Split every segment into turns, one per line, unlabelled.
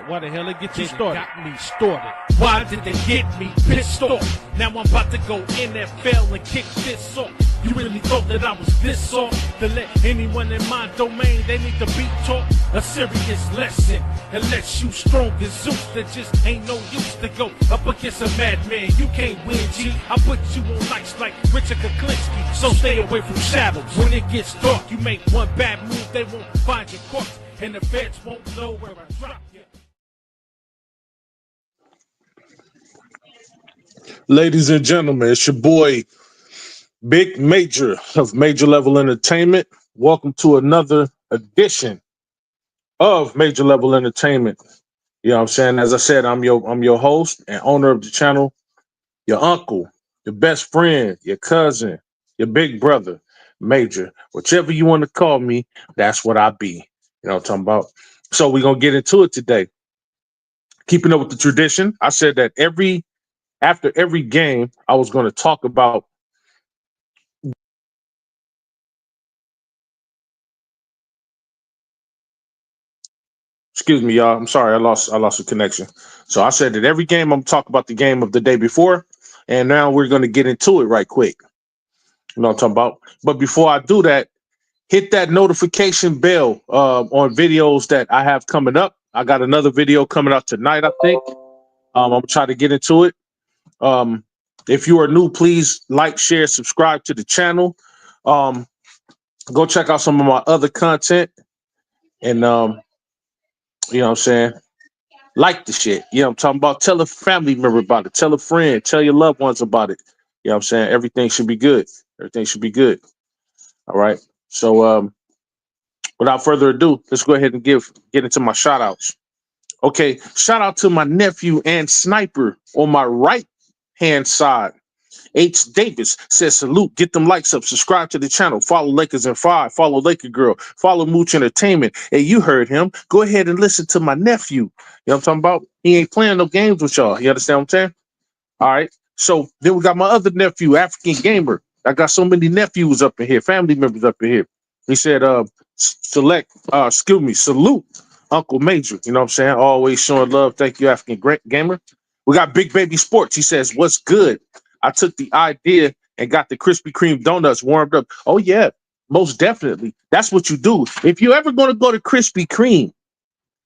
Why the hell it get you started? Got me started. Why did they get me pissed off? Now I'm about to go NFL and kick this off. You really thought that I was this off? To let anyone in my domain, they need to be taught a serious lesson. Unless you strong as Zeus, there just ain't no use to go up against a madman. You can't win, G. I put you on ice like Richard Kuklinski, so stay away from shadows. When it gets dark, you make one bad move, they won't find your corpse, and the feds won't know where I drop you.
Ladies and gentlemen, it's your boy Big Major of Major Level Entertainment. Welcome to another edition of Major Level Entertainment. You know what I'm saying? As I said, I'm your host and owner of the channel, your uncle, your best friend, your cousin, your big brother, Major. Whichever you want to call me, that's what I be. You know what I'm talking about? So we're gonna get into it today. Keeping up with the tradition, I said that after every game, I was going to talk about excuse me, y'all. I'm sorry, I lost the connection. So I said that every game I'm talking about the game of the day before, and now we're going to get into it right quick. You know what I'm talking about? But before I do that, hit that notification bell on videos that I have coming up. I got another video coming out tonight, I think. I'm gonna try to get into it. If you are new, please like, share, subscribe to the channel. Go check out some of my other content, and you know what I'm saying? Like the shit. You know what I'm talking about? Tell a family member about it. Tell a friend. Tell your loved ones about it. You know what I'm saying? Everything should be good. Everything should be good. All right. So without further ado, let's go ahead and get into my shout outs. Okay, shout out to my nephew and sniper on my right hand side. H. Davis says, salute, get them likes up, subscribe to the channel, follow Lakers in 5, follow Laker Girl, follow Mooch Entertainment. Hey, you heard him. Go ahead and listen to my nephew. You know what I'm talking about? He ain't playing no games with y'all. You understand what I'm saying? All right. So then we got my other nephew, African Gamer. I got so many nephews up in here, family members up in here. He said, salute Uncle Major. You know what I'm saying? Always showing love. Thank you, African Gamer. We got Big Baby Sports. He says, what's good? I took the idea and got the Krispy Kreme donuts warmed up. Oh, yeah, most definitely. That's what you do. If you're ever going to go to Krispy Kreme,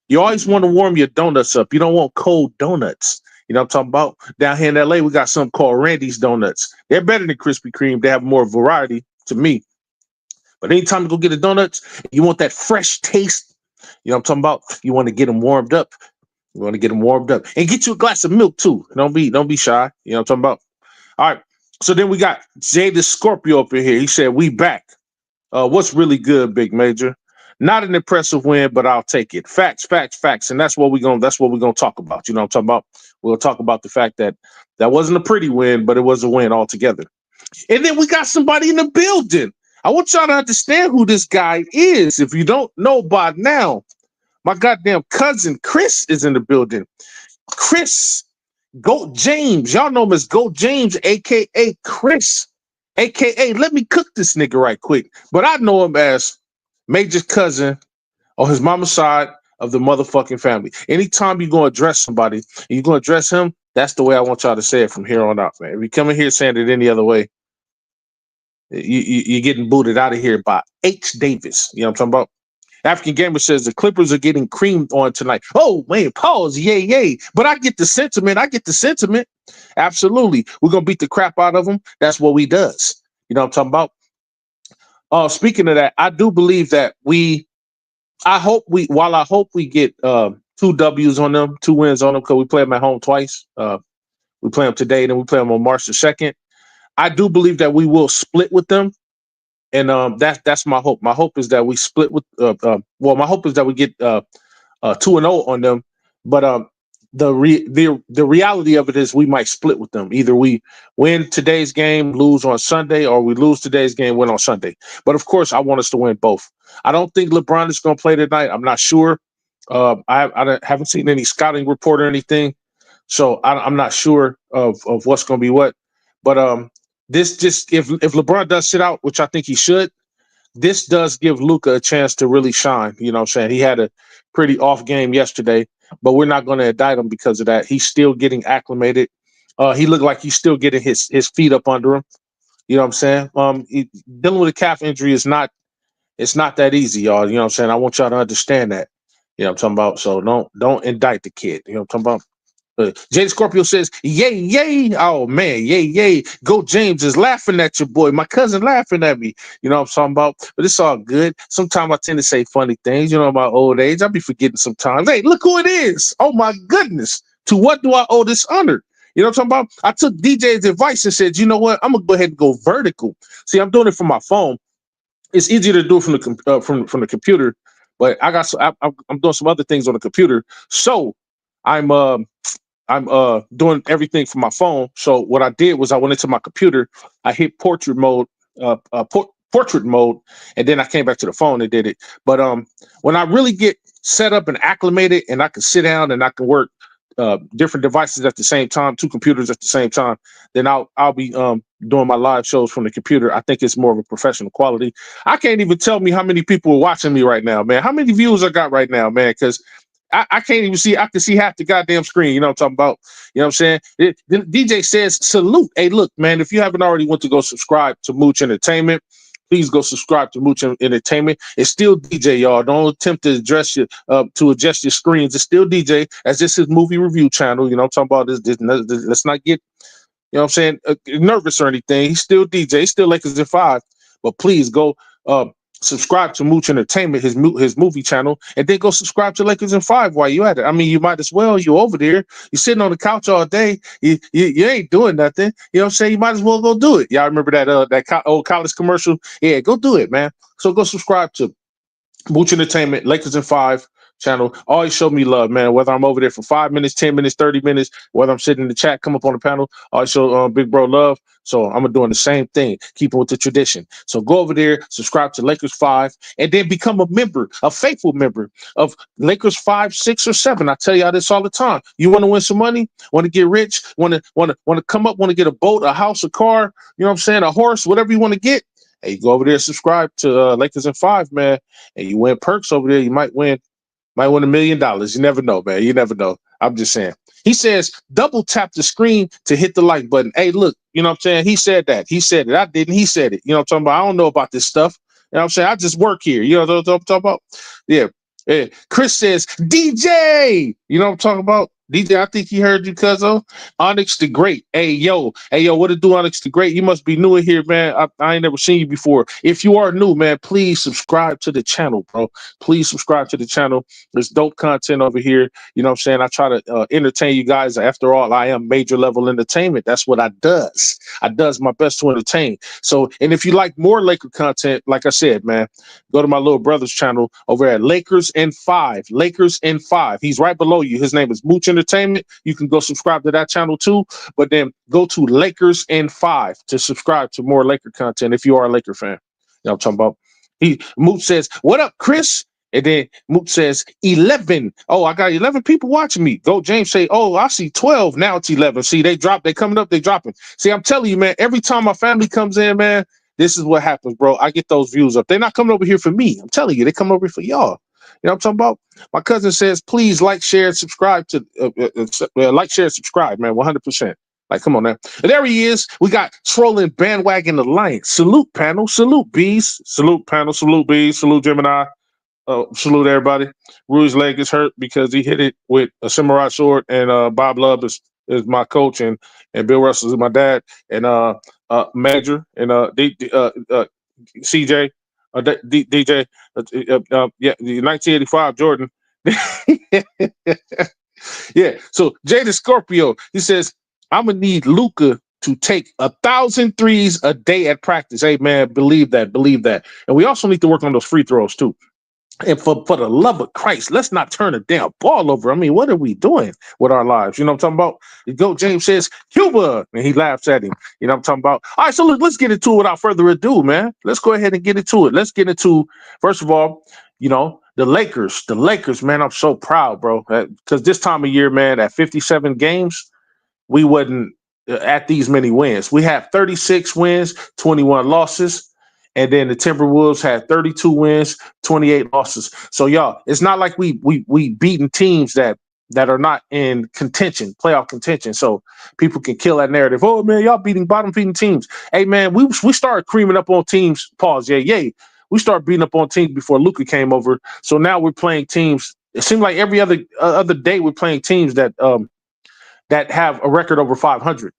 you always want to warm your donuts up. You don't want cold donuts. You know what I'm talking about? Down here in LA, we got something called Randy's Donuts. They're better than Krispy Kreme. They have more variety to me. But anytime you go get a donuts, you want that fresh taste. You know what I'm talking about? You want to get them warmed up. You want to get them warmed up. And get you a glass of milk, too. Don't be shy. You know what I'm talking about? All right. So then we got Jay the Scorpio up in here. He said, we back. What's really good, Big Major? Not an impressive win, but I'll take it. Facts. And that's what we're gonna talk about. You know what I'm talking about? We'll talk about the fact that wasn't a pretty win, but it was a win altogether. And then we got somebody in the building. I want y'all to understand who this guy is. If you don't know by now, my goddamn cousin Chris is in the building. Chris Goat James, y'all know him as Goat James, aka Chris, aka let me cook this nigga right quick. But I know him as Major's cousin on his mama's side of the motherfucking family. Anytime you're gonna address somebody and you're gonna address him, that's the way I want y'all to say it from here on out, man. If you come in here saying it any other way, you're getting booted out of here by H. Davis. You know what I'm talking about? African Gamer says the Clippers are getting creamed on tonight. Oh, man, pause. Yay. But I get the sentiment. Absolutely. We're going to beat the crap out of them. That's what we does. You know what I'm talking about? Speaking of that, I do believe that I hope we get 2 W's on them, 2 wins on them, because we play them at home twice. We play them today, then we play them on March the 2nd. I do believe that we will split with them. And that's my hope. My hope is that we split with. My hope is that we get 2-0 on them. But the reality of it is we might split with them. Either we win today's game, lose on Sunday, or we lose today's game, win on Sunday. But of course, I want us to win both. I don't think LeBron is going to play tonight. I'm not sure. I haven't seen any scouting report or anything, so I'm not sure of what's going to be what. But this just if LeBron does sit out, which I think he should, this does give Luka a chance to really shine. You know what I'm saying? He had a pretty off game yesterday. but we're not going to indict him because of that. He's still getting acclimated. He looked like he's still getting his feet up under him. You know what I'm saying? Dealing with a calf injury is not it's not that easy, y'all. You know what I'm saying? I want y'all to understand that. You know what I'm talking about? So don't indict the kid. You know what I'm talking about? Jay Scorpio says, yay, yay. Oh, man, yay, yay. Go James is laughing at your boy. My cousin laughing at me. You know what I'm talking about? But it's all good. Sometimes I tend to say funny things, you know, about old age. I'll be forgetting sometimes. Hey, look who it is. Oh, my goodness. To what do I owe this honor? You know what I'm talking about? I took DJ's advice and said, you know what? I'm going to go ahead and go vertical. See, I'm doing it from my phone. It's easier to do it from the computer, but I'm doing some other things on the computer. So I'm doing everything from my phone. So what I did was I went into my computer, I hit portrait mode, portrait mode, and then I came back to the phone and did it. But when I really get set up and acclimated, and I can sit down and I can work different devices at the same time, two computers at the same time, then I'll be doing my live shows from the computer. I think it's more of a professional quality. I can't even tell me how many people are watching me right now, man. How many views I got right now, man? Because I can't even see. I can see half the goddamn screen. You know what I'm talking about? You know what I'm saying? The DJ says, salute. Hey, look, man, if you haven't already went to go subscribe to Mooch Entertainment, please go subscribe to Mooch Entertainment. It's still DJ, y'all. Don't attempt to adjust your screens. It's still DJ, as this is movie review channel. You know what I'm talking about? This let's not get, you know what I'm saying, nervous or anything. He's still DJ. He's still Lakers in 5. But please go subscribe to Mooch Entertainment, his movie channel, and then go subscribe to Lakers in 5 while you at it. I mean, you might as well. You over there. You're sitting on the couch all day. You ain't doing nothing. You know what I'm saying? You might as well go do it. Y'all remember that old college commercial? Yeah, go do it, man. So go subscribe to Mooch Entertainment, Lakers in 5 channel. Always show me love, man. Whether I'm over there for 5 minutes, 10 minutes, 30 minutes, whether I'm sitting in the chat, come up on the panel, always show big bro love. So I'm doing the same thing, keeping with the tradition. So go over there, subscribe to Lakers 5, and then become a member, a faithful member of Lakers 5, 6, or 7. I tell y'all this all the time. You want to win some money? Want to get rich? Want to come up? Want to get a boat, a house, a car? You know what I'm saying? A horse, whatever you want to get. Hey, you go over there, subscribe to Lakers in 5, man, and you win perks over there. You might win $1 million. You never know, man. You never know. I'm just saying. He says, double tap the screen to hit the like button. Hey, look, you know what I'm saying? He said that. He said it. I didn't. He said it. You know what I'm talking about? I don't know about this stuff. You know what I'm saying? I just work here. You know what I'm talking about? Yeah. Yeah. Chris says, DJ. You know what I'm talking about? DJ, I think he heard you, cuzzo. Onyx the Great. Hey, yo, what it do, Onyx the Great? You must be new in here, man. I ain't never seen you before. If you are new, man, please subscribe to the channel, bro. Please subscribe to the channel. There's dope content over here. You know what I'm saying? I try to entertain you guys. After all, I am major level entertainment. That's what I does. I does my best to entertain. So, and if you like more Laker content, like I said, man, go to my little brother's channel over at Lakers in 5. Lakers in 5. He's right below you. His name is Mooch Entertainment. You can go subscribe to that channel too. But then go to Lakers in 5 to subscribe to more Laker content if you are a Laker fan. You know what I'm talking about? Mooch says, what up, Chris? And then Mook says 11. Oh, I got 11 people watching me. Go James say, oh, I see 12. Now it's 11. See, they coming up, they dropping. See, I'm telling you, man, every time my family comes in, man, this is what happens, bro. I get those views up. They're not coming over here for me. I'm telling you, they come over here for y'all. You know what I'm talking about? My cousin says, please like, share, and subscribe to like, share, and subscribe, man. 100%. Like, come on now. And there he is. We got Trolling Bandwagon Alliance. Salute panel. Salute bees. Salute panel. Salute bees. Salute Gemini. Salute everybody. Rui's leg is hurt because he hit it with a samurai sword, and Bob Love is my coach, and Bill Russell is my dad, and Major, and CJ, DJ, yeah, the 1985 Jordan. Yeah. So Jada Scorpio, he says, I'm gonna need Luka to take 1,000 threes a day at practice. Hey man, believe that. And we also need to work on those free throws too. And for the love of Christ, let's not turn a damn ball over. I mean, what are we doing with our lives? You know what I'm talking about? Go James says, Cuba, and he laughs at him. You know what I'm talking about? All right, so let's get into it without further ado, man. Let's go ahead and get into it. Let's get into, first of all, you know, the Lakers, man. I'm so proud, bro. Because this time of year, man, at 57 games, we wasn't at these many wins. We have 36 wins, 21 losses. And then the Timberwolves had 32 wins, 28 losses. So y'all, it's not like we beating teams that that are not in contention, playoff contention. So people can kill that narrative. Oh man, y'all beating bottom feeding teams. Hey man, we started creaming up on teams. Pause. Yay. We started beating up on teams before Luka came over. So now we're playing teams. It seems like every other day we're playing teams that have a record over 500,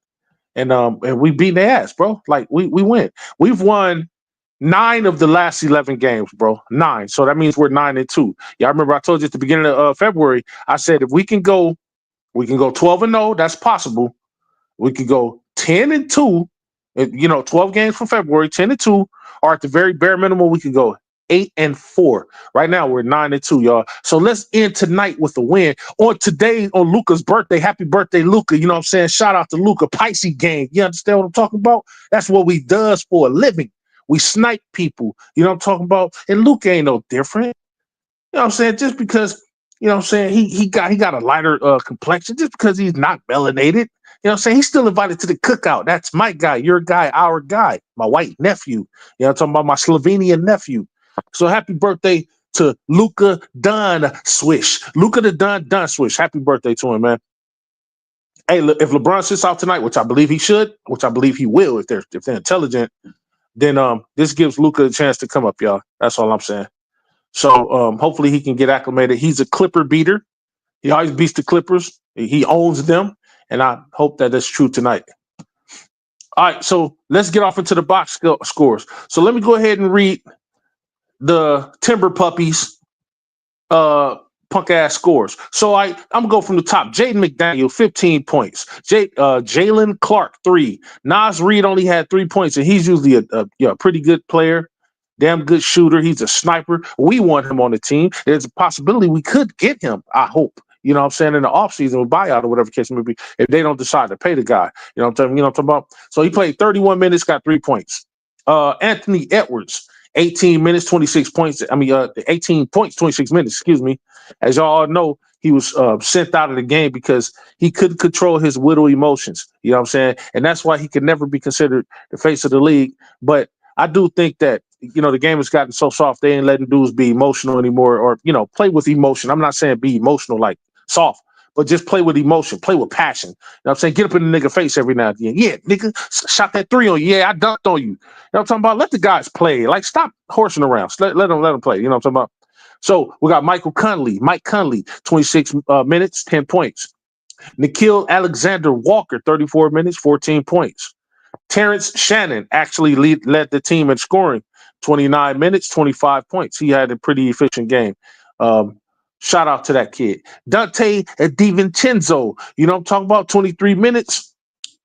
and we beat their ass, bro. Like we win. We've won 9 of the last 11 games, bro. 9. So that means we're 9-2. Yeah, I remember I told you at the beginning of February. I said if we can go 12-0. That's possible. We could go 10-2. 12 games from February, 10-2, or at the very bare minimum, we could go 8-4. Right now, we're 9-2, y'all. So let's end tonight with a win. On Luka's birthday, happy birthday, Luka. You know what I'm saying? Shout out to Luka, Pisces gang. You understand what I'm talking about? That's what we does for a living. We snipe people. You know what I'm talking about? And Luka ain't no different. You know what I'm saying? Just because, you know what I'm saying, he got a lighter complexion, just because he's not melanated. You know what I'm saying? He's still invited to the cookout. That's my guy, your guy, our guy, my white nephew. You know, I'm talking about my Slovenian nephew. So happy birthday to Luka Don Swish. Luka the Don Swish. Happy birthday to him, man. Hey, if LeBron sits out tonight, which I believe he should, which I believe he will if they're intelligent, then this gives Luka a chance to come up, y'all. That's all I'm saying. So hopefully he can get acclimated. He's a Clipper beater. He always beats the Clippers. He owns them. And I hope that that's true tonight. All right, so let's get off into the box scores. So let me go ahead and read the Timber Puppies punk ass scores. So I'm gonna go from the top. Jaden McDaniel, 15 points. Jalen Clark, 3. Nas Reed only had 3 points, and he's usually a pretty good player. Damn good shooter. He's a sniper. We want him on the team. There's a possibility we could get him, I hope. You know what I'm saying? In the offseason with buyout or whatever case may be, if they don't decide to pay the guy. You know what I'm talking about? So he played 31 minutes, got 3 points. Anthony Edwards, 18 minutes, 26 points. 18 points, 26 minutes, excuse me. As y'all all know, he was sent out of the game because he couldn't control his widow emotions. You know what I'm saying? And that's why he could never be considered the face of the league. But I do think that, the game has gotten so soft, they ain't letting dudes be emotional anymore or, play with emotion. I'm not saying be emotional like soft, but just play with emotion, play with passion. You know what I'm saying? Get up in the nigga face every now and then. Yeah, nigga, shot that 3 on you. Yeah, I dunked on you. You know what I'm talking about? Let the guys play. Like, stop horsing around. Let them play. You know what I'm talking about? So we got Mike Conley, 26 minutes, 10 points. Nikhil Alexander Walker, 34 minutes, 14 points. Terrence Shannon actually led the team in scoring, 29 minutes, 25 points. He had a pretty efficient game. Shout out to that kid. Dante DiVincenzo, you know what I'm talking about? 23 minutes,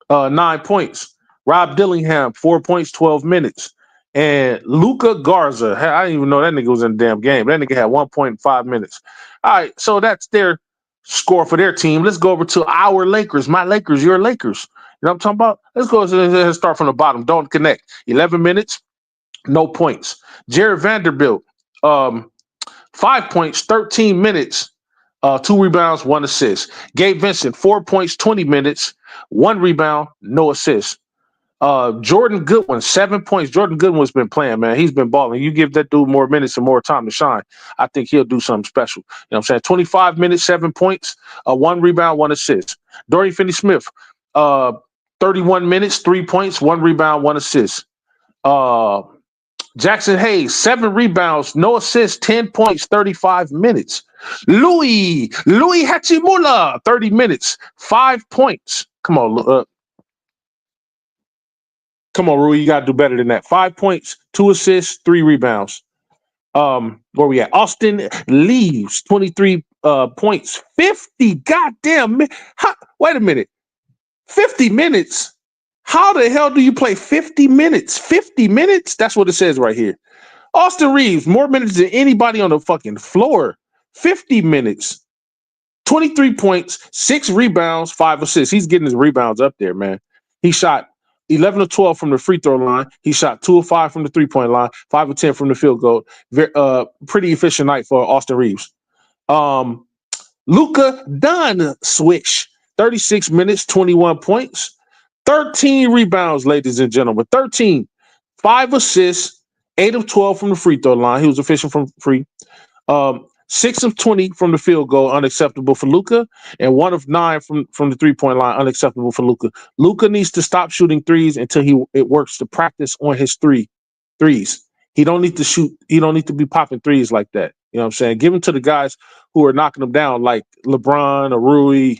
9 points. Rob Dillingham, 4 points, 12 minutes. And Luca Garza, I didn't even know that nigga was in the damn game. That nigga had 1.5 minutes. All right, so that's their score for their team. Let's go over to our Lakers. My Lakers, your Lakers. You know what I'm talking about? Let's go and start from the bottom. Don't connect. 11 minutes, no points. Jared Vanderbilt, 5 points, 13 minutes, 2 rebounds, 1 assist. Gabe Vincent, 4 points, 20 minutes, 1 rebound, no assist. Jordan Goodwin, 7 points. Jordan Goodwin's been playing, man. He's been balling. You give that dude more minutes and more time to shine, I think he'll do something special. You know what I'm saying? 25 minutes, 7 points, 1 rebound, 1 assist. Dorian Finney-Smith, 31 minutes, 3 points, 1 rebound, 1 assist. Jackson Hayes, 7 rebounds, no assists, 10 points, 35 minutes. Louis Hachimura, 30 minutes, 5 points. Come on, Rui, you got to do better than that. 5 points, 2 assists, 3 rebounds. Where we at? Austin Leaves, 23 points, 50. Goddamn. Wait a minute. 50 minutes? How the hell do you play 50 minutes? 50 minutes? That's what it says right here. Austin Reeves, more minutes than anybody on the fucking floor. 50 minutes. 23 points, 6 rebounds, 5 assists. He's getting his rebounds up there, man. He shot 11 of 12 from the free throw line. He shot 2 of 5 from the three-point line, 5 of 10 from the field goal. Pretty efficient night for Austin Reeves. Luka Dunn Swish, 36 minutes, 21 points, 13 rebounds, ladies and gentlemen. 13. 5 assists, 8 of 12 from the free throw line. He was efficient from free. 6 of 20 from the field goal, unacceptable for Luka, and 1 of 9 from the 3-point line, unacceptable for Luka. Luka needs to stop shooting threes until it works to practice on his threes. He don't need to shoot. He don't need to be popping threes like that. You know what I'm saying? Give him to the guys who are knocking them down, like LeBron or Rui.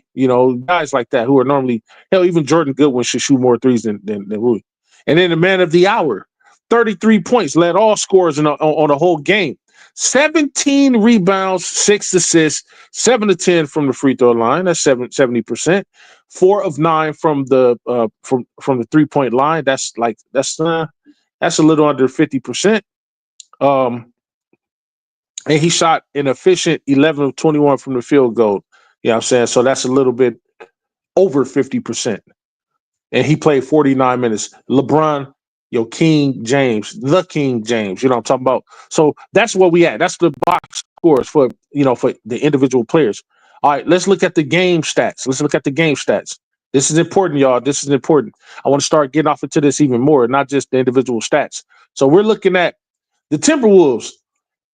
Guys like that who are normally, hell, even Jordan Goodwin should shoot more threes than Rui. And then the man of the hour, 33 points, led all scorers on the whole game. 17 rebounds, 6 assists, 7 of 10 from the free throw line. That's 70%. 4 of 9 from the from the 3-point line. That's a little under 50%. And he shot an efficient 11 of 21 from the field goal. You know what I'm saying? So that's a little bit over 50%. And he played 49 minutes. LeBron, King James, the King James, you know what I'm talking about? So that's where we at. That's the box scores for the individual players. All right, let's look at the game stats. This is important, y'all. This is important. I want to start getting off into this even more, not just the individual stats. So we're looking at the Timberwolves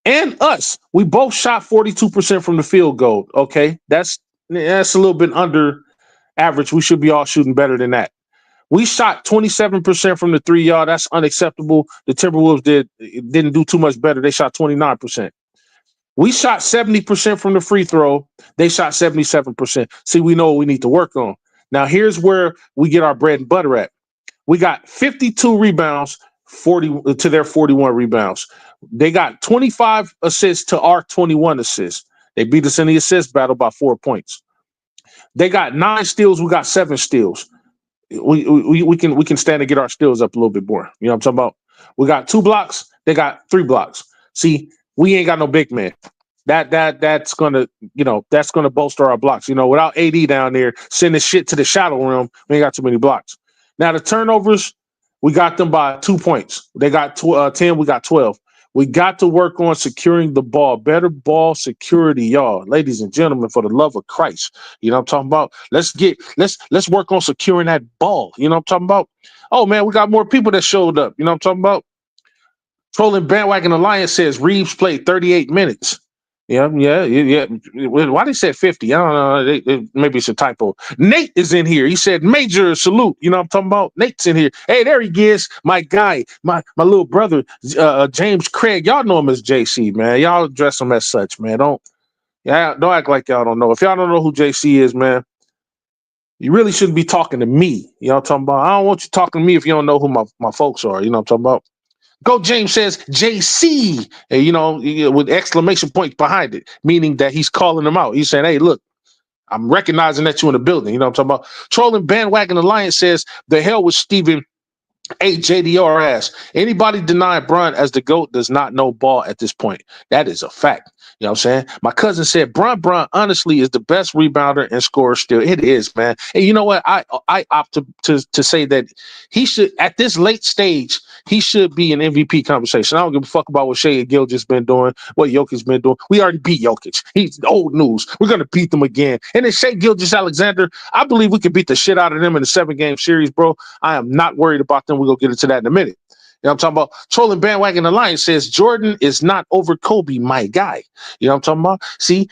and us. We both shot 42% from the field goal. Okay, that's a little bit under average. We should be all shooting better than that. We shot 27% from the 3-yard. That's unacceptable. The Timberwolves didn't do too much better. They shot 29%. We shot 70% from the free throw. They shot 77%. See, we know what we need to work on. Now, here's where we get our bread and butter at. We got 52 rebounds, 40 to their 41 rebounds. They got 25 assists to our 21 assists. They beat us in the assist battle by 4 points. They got 9 steals. We got 7 steals. We can stand to get our steals up a little bit more. You know what I'm talking about? We got 2 blocks. They got 3 blocks. See, we ain't got no big man. That's gonna bolster our blocks. Without AD down there sending shit to the shadow realm, we ain't got too many blocks. Now the turnovers, we got them by 2 points. They got 10. We got 12. We got to work on securing the ball. Better ball security, y'all. Ladies and gentlemen, for the love of Christ. You know what I'm talking about? Let's work on securing that ball. You know what I'm talking about? Oh, man, we got more people that showed up. You know what I'm talking about? Trolling Bandwagon Alliance says Reeves played 38 minutes. Yeah. Why they said 50? I don't know. Maybe it's a typo. Nate is in here. He said major salute. You know what I'm talking about? Nate's in here. Hey, there he is. My guy, my little brother, James Craig. Y'all know him as JC, man. Y'all address him as such, man. Don't act like y'all don't know. If y'all don't know who JC is, man, you really shouldn't be talking to me. You know what I'm talking about? I don't want you talking to me if you don't know who my folks are. You know what I'm talking about? Go James says JC, with exclamation points behind it, meaning that he's calling them out. He's saying, hey, look, I'm recognizing that you're in the building. You know what I'm talking about? Trolling Bandwagon Alliance says, the hell with Stephen JDR ass. Anybody deny Bron as the GOAT does not know ball at this point. That is a fact. You know what I'm saying? My cousin said Bron honestly is the best rebounder and scorer still. It is, man. And you know what? I opt to say that he should, at this late stage, he should be an MVP conversation. I don't give a fuck about what Shea Gilgeous been doing, what Jokic's been doing. We already beat Jokic. He's old news. We're going to beat them again. And then Shea Gilgeous-Alexander, I believe we can beat the shit out of them in a 7-game series, bro. I am not worried about them. We're going to get into that in a minute. You know what I'm talking about? Trolling Bandwagon Alliance says Jordan is not over Kobe, my guy. You know what I'm talking about? See,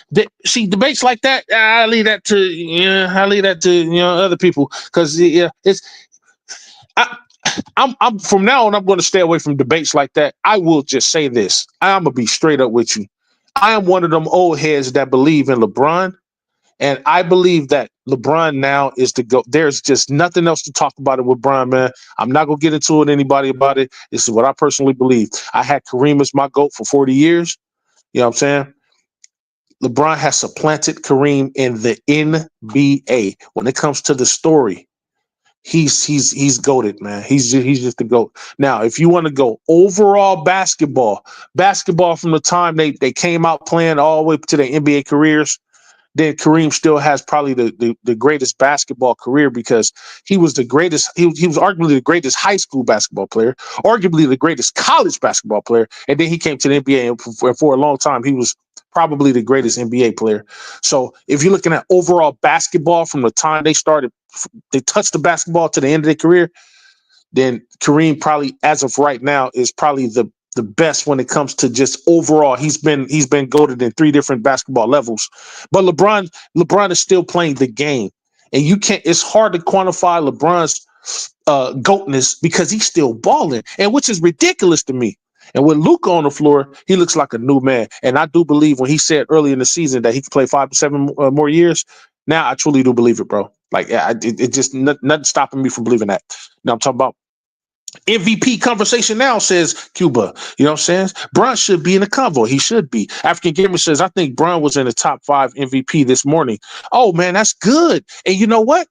debates like that, I leave that to other people, because I'm from now on, I'm going to stay away from debates like that. I will just say this. I'm going to be straight up with you. I am one of them old heads that believe in LeBron. And I believe that LeBron now is the GOAT. There's just nothing else to talk about it with Bron, man. I'm not going to get into it with anybody about it. This is what I personally believe. I had Kareem as my GOAT for 40 years. You know what I'm saying? LeBron has supplanted Kareem in the NBA. When it comes to the story, he's GOATed, man. He's just the GOAT. Now, if you want to go overall basketball from the time they came out playing all the way to their NBA careers, then Kareem still has probably the greatest basketball career, because he was the greatest. He was arguably the greatest high school basketball player, arguably the greatest college basketball player, and then he came to the NBA, and for a long time he was probably the greatest NBA player. So if you're looking at overall basketball from the time they touched the basketball to the end of their career, then Kareem probably, as of right now, is probably the the best when it comes to just overall. He's been goated in 3 different basketball levels. But LeBron is still playing the game. And you can't, it's hard to quantify LeBron's goatness because he's still balling, and which is ridiculous to me. And with Luka on the floor, he looks like a new man. And I do believe when he said early in the season that he could play 5 to 7 more years, now I truly do believe it, bro. Like, it just nothing stopping me from believing that. Now I'm talking about MVP conversation now, says Cuba. You know what I'm saying? Bron should be in the convo. He should be. African Gamer says, I think Bron was in the top 5 MVP this morning. Oh, man, that's good. And you know what?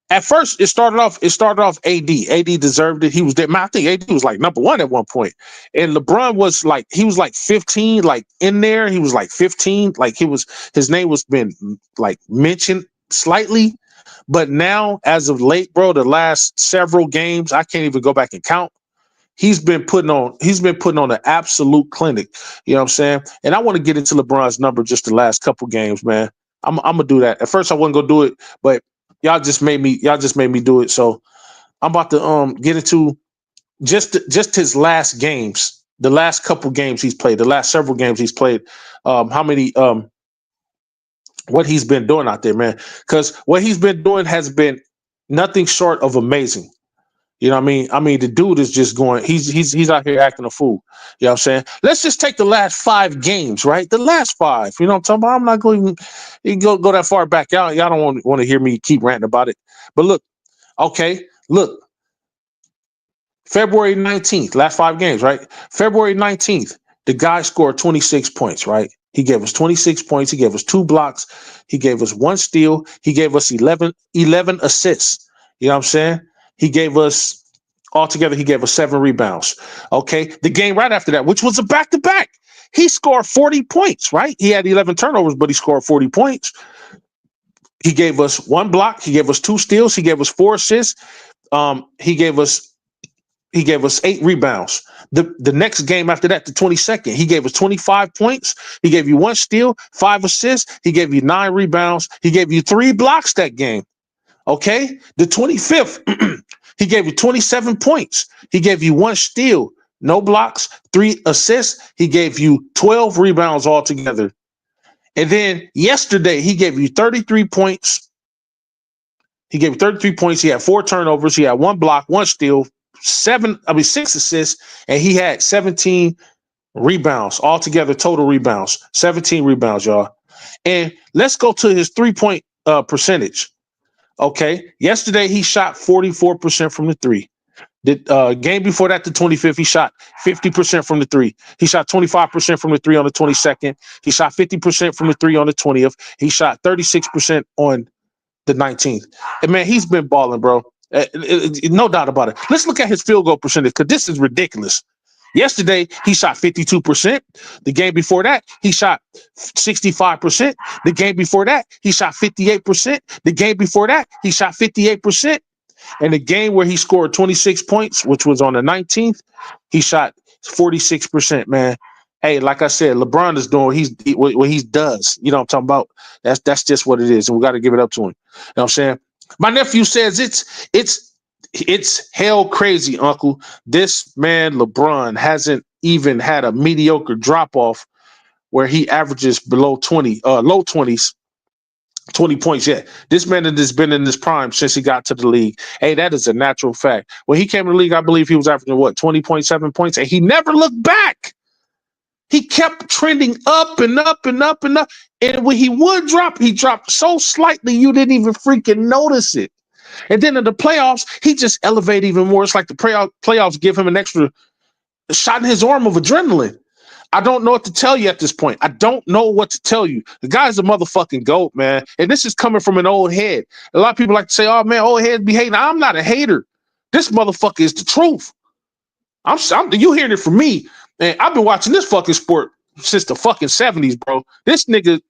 At first, it started off AD. AD deserved it. He was there. Man, I think AD was like number 1 at one point. And LeBron was like, he was like 15, like in there. He was like 15. Like his name was been like mentioned slightly. But now, as of late, bro, the last several games, I can't even go back and count. He's been putting on an absolute clinic. You know what I'm saying? And I want to get into LeBron's number just the last couple games, man. I'm gonna do that. At first I wasn't gonna do it, but y'all just made me do it. So I'm about to get into just his last games, the last couple games he's played, the last several games he's played. How many what he's been doing out there, man. Because what he's been doing has been nothing short of amazing. You know what I mean? I mean, the dude is just going, he's out here acting a fool. You know what I'm saying? Let's just take the last 5 games, right? The last 5. You know what I'm talking about? I'm not going to go that far back. Y'all don't want to hear me keep ranting about it. But look, okay, look. February 19th, last 5 games, right? February 19th, the guy scored 26 points, right? He gave us 26 points. He gave us 2 blocks. He gave us 1 steal. He gave us 11 assists. You know what I'm saying? He gave us, altogether, he gave us 7 rebounds. Okay. The game right after that, which was a back-to-back, he scored 40 points, right? He had 11 turnovers, but he scored 40 points. He gave us 1 block. He gave us 2 steals. He gave us 4 assists. He gave us 8 rebounds. The next game after that, the 22nd, he gave us 25 points. He gave you 1 steal, 5 assists. He gave you 9 rebounds. He gave you 3 blocks that game. Okay. The 25th, he gave you 27 points. He gave you 1 steal, no blocks, 3 assists. He gave you 12 rebounds altogether. And then yesterday, he gave you 33 points. He gave you 33 points. He had 4 turnovers. He had 1 block, 1 steal, 6 assists, and he had 17 rebounds altogether, total rebounds, 17 rebounds, y'all. And let's go to his 3-point percentage. Okay. Yesterday, he shot 44% from the 3. The game before that, the 25th, he shot 50% from the 3. He shot 25% from the 3 on the 22nd. He shot 50% from the 3 on the 20th. He shot 36% on the 19th. And man, he's been balling, bro. No doubt about it. Let's look at his field goal percentage because this is ridiculous. Yesterday, he shot 52%. The game before that, he shot 65%. The game before that, he shot 58%. The game before that, he shot 58%. And the game where he scored 26 points, which was on the 19th, he shot 46%, man. Hey, like I said, LeBron is doing what he does. You know what I'm talking about? That's just what it is, and we got to give it up to him. You know what I'm saying? My nephew says it's hell crazy, Uncle. This man, LeBron, hasn't even had a mediocre drop-off where he averages below 20, low 20s, 20 points yet. This man has been in this prime since he got to the league. Hey, that is a natural fact. When he came to the league, I believe he was averaging, 20.7 points, and he never looked back. He kept trending up and up and up and up. And when he would drop, he dropped so slightly you didn't even freaking notice it. And then in the playoffs, he just elevated even more. It's like the playoffs give him an extra shot in his arm of adrenaline. I don't know what to tell you at this point. I don't know what to tell you. The guy's a motherfucking GOAT, man. And this is coming from an old head. A lot of people like to say, oh, man, old heads be hating. I'm not a hater. This motherfucker is the truth. You hearing it from me. And I've been watching this fucking sport since the fucking 70s, bro. This nigga,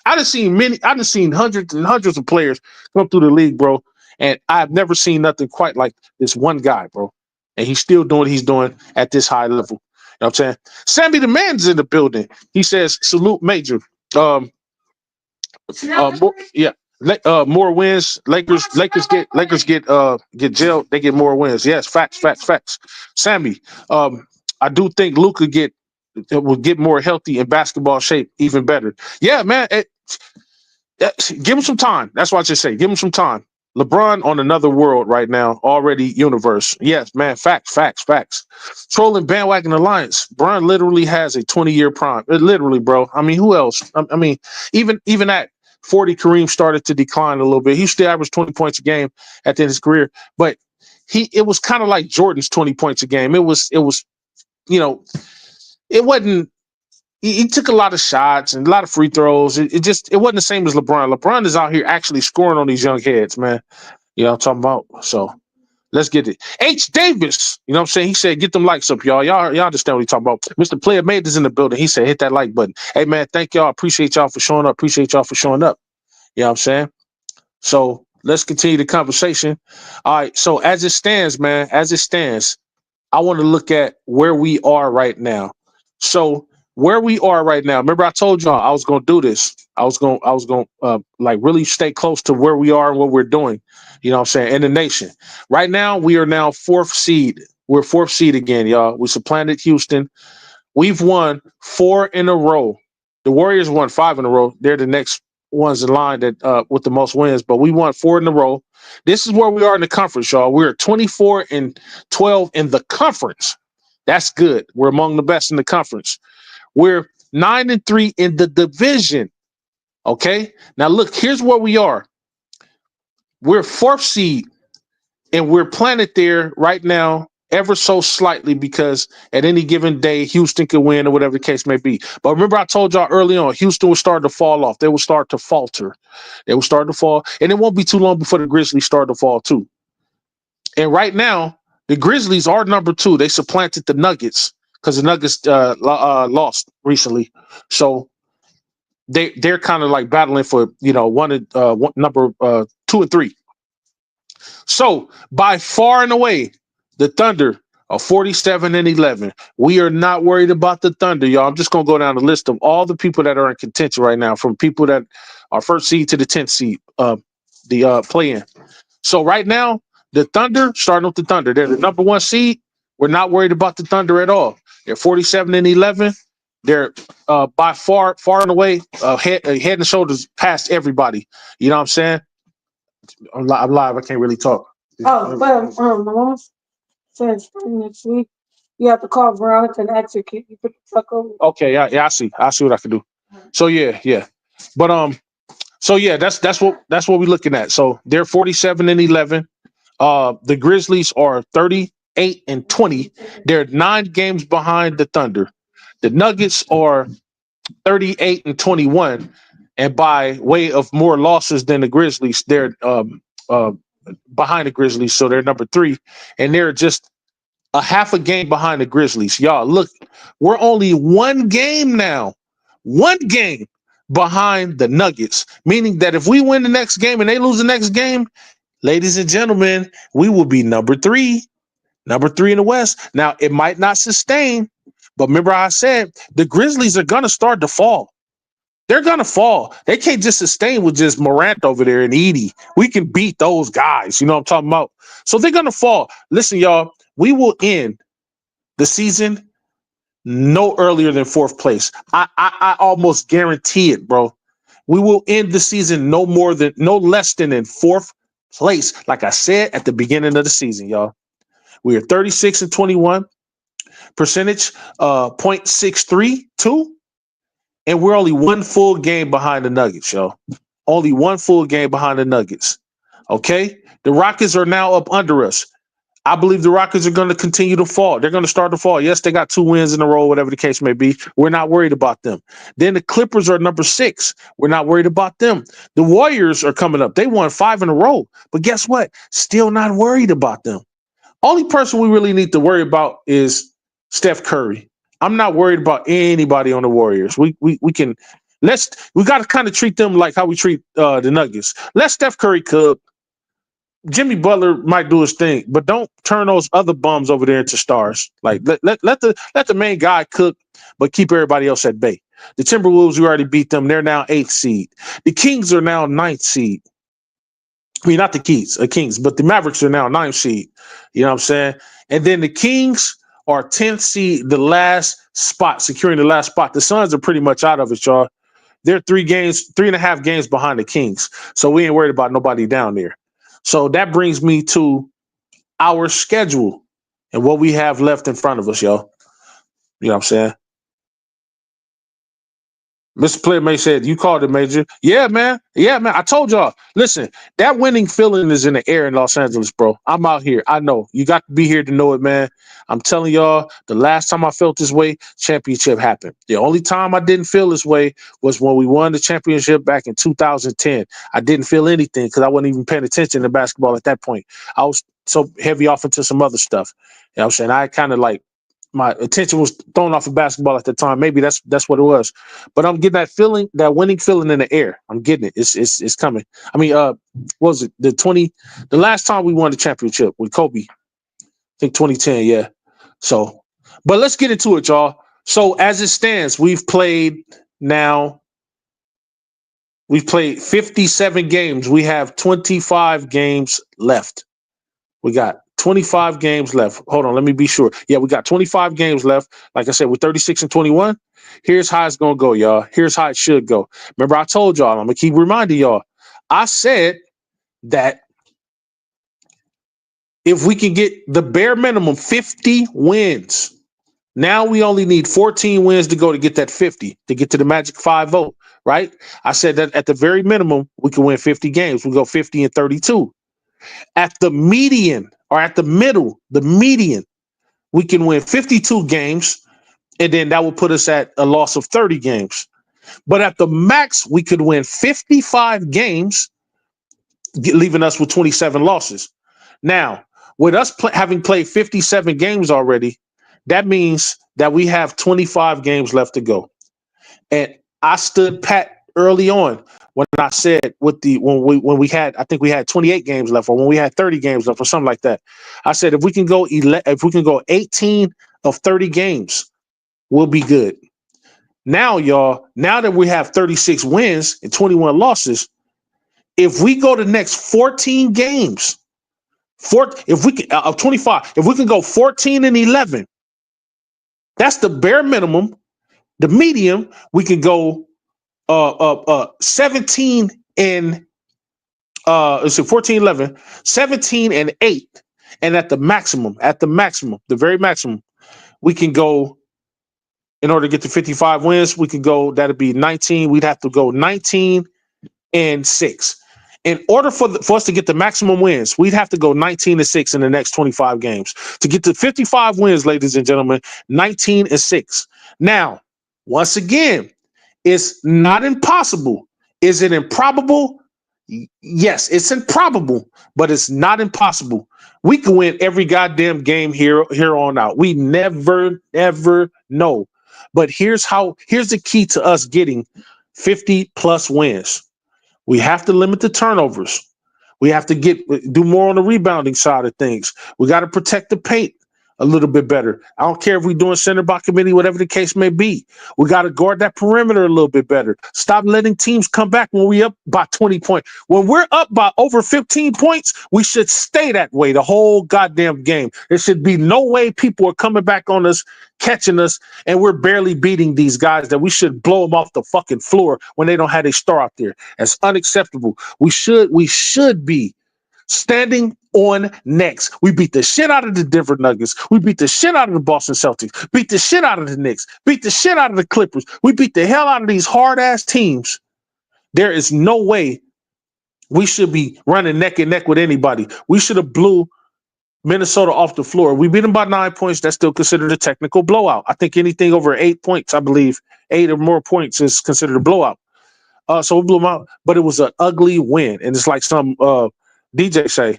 I done seen hundreds and hundreds of players come through the league, bro. And I've never seen nothing quite like this one guy, bro. And he's still doing what he's doing at this high level. You know what I'm saying? Sammy the Man's in the building. He says, salute Major. More wins. Lakers get jailed. They get more wins. Yes, facts. Sammy, I do think Luka will get more healthy in basketball shape even better. Yeah, man. Give him some time. That's what I just say. Give him some time. LeBron on another world right now, already universe. Yes, man. Facts. Trolling bandwagon alliance. Bron literally has a 20-year prime. Literally, bro. I mean, who else? I mean, even at 40, Kareem started to decline a little bit. He still averaged 20 points a game at the end of his career, but it was kind of like Jordan's 20 points a game. It was, you know, it wasn't. He took a lot of shots and a lot of free throws. It wasn't the same as LeBron. LeBron is out here actually scoring on these young heads, man. You know what I'm talking about? So let's get it. H. Davis, you know what I'm saying? He said, get them likes up, y'all. Y'all understand what he's talking about. Mr. Player Made is in the building. He said, hit that like button. Hey, man, thank y'all. Appreciate y'all for showing up. You know what I'm saying? So let's continue the conversation. All right. So as it stands, man, I want to look at where we are right now. So where we are right now. Remember, I told y'all I was going to do this. I was going like really stay close to where we are and what we're doing. You know what I'm saying? In the nation. Right now, we are now fourth seed. We're fourth seed again, y'all. We supplanted Houston. We've won 4 in a row. The Warriors won 5 in a row. They're the next ones in line that with the most wins, but we won 4 in a row. This is where we are in the conference, y'all. We're 24-12 in the conference. That's good. We're among the best in the conference. We're 9-3 in the division. Okay. Now look, here's where we are. We're fourth seed, and we're planted there right now ever so slightly because at any given day, Houston could win or whatever the case may be. But remember, I told y'all early on, Houston will start to fall off. They will start to falter. They will start to fall. And it won't be too long before the Grizzlies start to fall too. And right now, the Grizzlies are number 2. They supplanted the Nuggets because the Nuggets lost recently. So they're kind of like battling for, one number 2 and 3. So by far and away, the Thunder are 47-11. We are not worried about the Thunder, y'all. I'm just gonna go down the list of all the people that are in contention right now, from people that are first seed to the 10th seed, the play-in. So right now, the Thunder, starting with the Thunder, they're the number 1 seed. We're not worried about the Thunder at all. They're 47-11. They're by far and away head and shoulders past everybody. You know what I'm saying? I'm live. I can't really talk.
Oh, but my mom says next week you have to call Veronica and ask her, can you put the truck over?
Okay, yeah, I see what I can do. So yeah. But so yeah, that's what we're looking at. So they're 47-11. The Grizzlies are 38-20. They're 9 games behind the Thunder. The Nuggets are 38-21, and by way of more losses than the Grizzlies, they're behind the Grizzlies, so they're number 3, and they're just a half a game behind the Grizzlies. Y'all, look, we're only 1 game now, 1 game behind the Nuggets, meaning that if we win the next game and they lose the next game, ladies and gentlemen, we will be number 3 in the West. Now, it might not sustain, but remember I said the Grizzlies are going to start to fall. They're going to fall. They can't just sustain with just Morant over there and Edie. We can beat those guys. You know what I'm talking about? So they're going to fall. Listen, y'all, we will end the season no earlier than 4th place. I almost guarantee it, bro. We will end the season no less than in 4th place. Like I said at the beginning of the season, y'all. We are 36-21, percentage 0.632. And we're only 1 full game behind the Nuggets, yo. Only 1 full game behind the Nuggets. Okay? The Rockets are now up under us. I believe the Rockets are going to continue to fall. They're going to start to fall. Yes, they got 2 wins in a row, whatever the case may be. We're not worried about them. Then the Clippers are number 6. We're not worried about them. The Warriors are coming up. They won 5 in a row. But guess what? Still not worried about them. Only person we really need to worry about is Steph Curry. I'm not worried about anybody on the Warriors. We got to kind of treat them like how we treat the Nuggets. Let Steph Curry cook. Jimmy Butler might do his thing, but don't turn those other bums over there into stars. Like let the main guy cook, but keep everybody else at bay. The Timberwolves, we already beat them. They're now 8th seed. The Kings are now 9th seed. I mean, not the Kings, but the Mavericks are now 9th seed. You know what I'm saying? And then the Kings or 10th seed, the last spot, securing the last spot. The Suns are pretty much out of it, y'all. They're 3.5 games behind the Kings. So we ain't worried about nobody down there. So that brings me to our schedule and what we have left in front of us, yo. You know what I'm saying? Mr. Player May said, you called it, Major. Yeah, man. Yeah, man. I told y'all. Listen, that winning feeling is in the air in Los Angeles, bro. I'm out here. I know. You got to be here to know it, man. I'm telling y'all, the last time I felt this way, championship happened. The only time I didn't feel this way was when we won the championship back in 2010. I didn't feel anything because I wasn't even paying attention to basketball at that point. I was so heavy off into some other stuff. You know what I'm saying? I kind of like, my attention was thrown off of basketball at the time. Maybe that's what it was. But I'm getting that feeling, that winning feeling in the air. I'm getting it. It's coming. I mean, what was it? The last time we won the championship with Kobe, I think 2010, yeah. So, but let's get into it, y'all. So as it stands, we've played 57 games. We have 25 games left. We got 25 games left. Hold on, let me be sure. Yeah, we got 25 games left. Like I said, we're 36 and 21. Here's how it's going to go, y'all. Here's how it should go. Remember, I told y'all, I'm going to keep reminding y'all. I said that if we can get the bare minimum 50 wins, now we only need 14 wins to go to get that 50, to get to the magic 5-0, right? I said that at the very minimum, we can win 50 games. We go 50 and 32. At the median, or at the middle, the median, we can win 52 games, and then that will put us at a loss of 30 games. But at the max, we could win 55 games, leaving us with 27 losses. Now, with us having played 57 games already, that means that we have 25 games left to go. And I stood pat early on when I said when we had, I think we had 28 games left, or when we had 30 games left, or something like that. I said if we can go 18 of 30 games, we'll be good. Now, y'all, now that we have 36 wins and 21 losses, if we go the next 14 games, if we can of 25, if we can go 14 and 11, that's the bare minimum. The medium, we can go 17 and let's see, 14, 11, 17 and 8. And at the maximum, the very maximum, we can go, in order to get to 55 wins, we could go, that'd be 19. We'd have to go 19 and 6. In order for us to get the maximum wins, we'd have to go 19 and 6 in the next 25 games. To get to 55 wins, ladies and gentlemen, 19 and 6. Now, once again, it's not impossible. Is it improbable? Yes, it's improbable, but it's not impossible. We can win every goddamn game here on out. We never, ever know. But here's the key to us getting 50 plus wins. We have to limit the turnovers. We have to do more on the rebounding side of things. We got to protect the paint a little bit better. I don't care if we're doing center by committee, whatever the case may be. We got to guard that perimeter a little bit better. Stop letting teams come back when we up by 20 points. When we're up by over 15 points, we should stay that way the whole goddamn game. There should be no way people are coming back on us, catching us, and we're barely beating these guys that we should blow them off the fucking floor when they don't have a star out there. That's unacceptable. We should be standing on next. We beat the shit out of the Denver Nuggets. We beat the shit out of the Boston Celtics. Beat the shit out of the Knicks. Beat the shit out of the Clippers. We beat the hell out of these hard-ass teams. There is no way we should be running neck and neck with anybody. We should have blew Minnesota off the floor. We beat them by 9 points. That's still considered a technical blowout. I think anything over 8 points, I believe, 8 or more points is considered a blowout. So we blew them out, but it was an ugly win. And it's like some DJ say,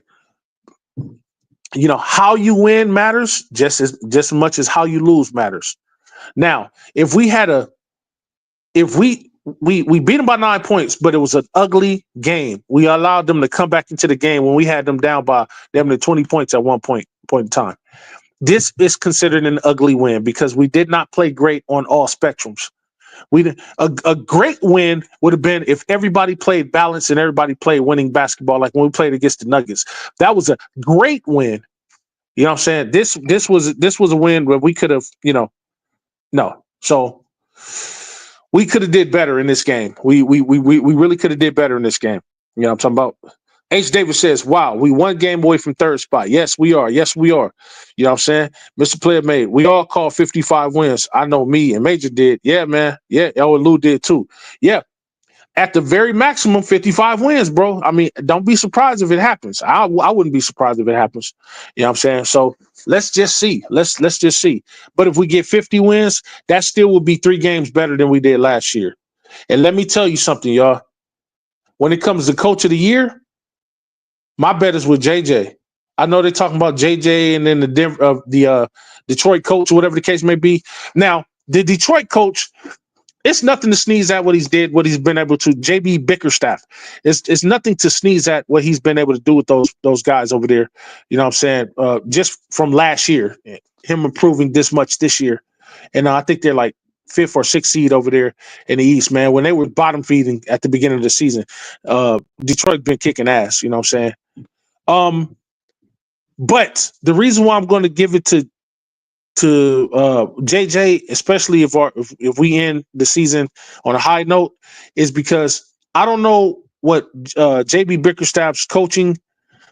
you know, how you win matters just as much as how you lose matters. Now, if we beat them by 9 points, but it was an ugly game. We allowed them to come back into the game when we had them down by them to 20 points at one point in time. This is considered an ugly win because we did not play great on all spectrums. A great win would have been if everybody played balanced and everybody played winning basketball, like when we played against the Nuggets. That was a great win. You know what I'm saying? This was a win where we could have, no. So we could have did better in this game. We really could have did better in this game. You know what I'm talking about? H. Davis says, wow, we one game away from third spot. Yes, we are. Yes, we are. You know what I'm saying? Mr. Player Made, we all call 55 wins. I know me and Major did. Yeah, man. Yeah, and Lou did too. Yeah. At the very maximum, 55 wins, bro. I mean, don't be surprised if it happens. I wouldn't be surprised if it happens. You know what I'm saying? So let's just see. Let's just see. But if we get 50 wins, that still will be 3 games better than we did last year. And let me tell you something, y'all. When it comes to coach of the year, my bet is with JJ. I know they're talking about JJ and then the Detroit coach, whatever the case may be. Now, the Detroit coach, it's nothing to sneeze at what he's did, what he's been able to. JB Bickerstaff, it's nothing to sneeze at what he's been able to do with those guys over there. You know what I'm saying? Just from last year, him improving this much this year, and I think they're like 5th or 6th seed over there in the East. Man, when they were bottom feeding at the beginning of the season, Detroit been kicking ass. You know what I'm saying? But the reason why I'm going to give it to JJ, especially if we end the season on a high note, is because I don't know what JB Bickerstaff's coaching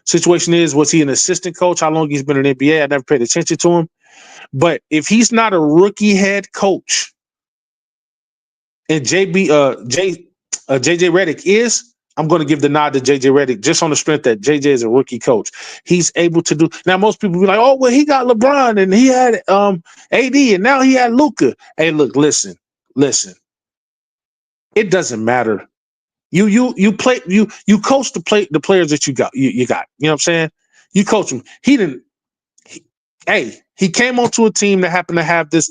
situation is. Was he an assistant coach? How long he's been in the NBA? I never paid attention to him. But if he's not a rookie head coach, and JJ Redick is, I'm going to give the nod to JJ Redick just on the strength that JJ is a rookie coach. He's able to do. Now, most people be like, "Oh, well, he got LeBron and he had AD and now he had Luka." Hey, look, listen. It doesn't matter. You coach the players that you got. You got. You know what I'm saying? You coach them. He didn't. He came onto a team that happened to have this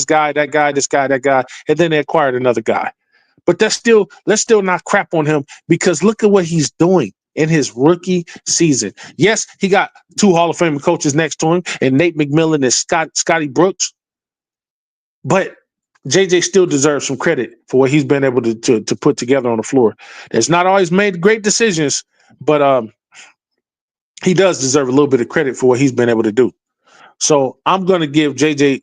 guy, that guy, this guy, that guy, and then they acquired another guy. But let's still not crap on him because look at what he's doing in his rookie season. Yes, he got 2 Hall of Fame coaches next to him, and Nate McMillan and Scotty Brooks. But JJ still deserves some credit for what he's been able to put together on the floor. It's not always made great decisions, but he does deserve a little bit of credit for what he's been able to do. So I'm going to give JJ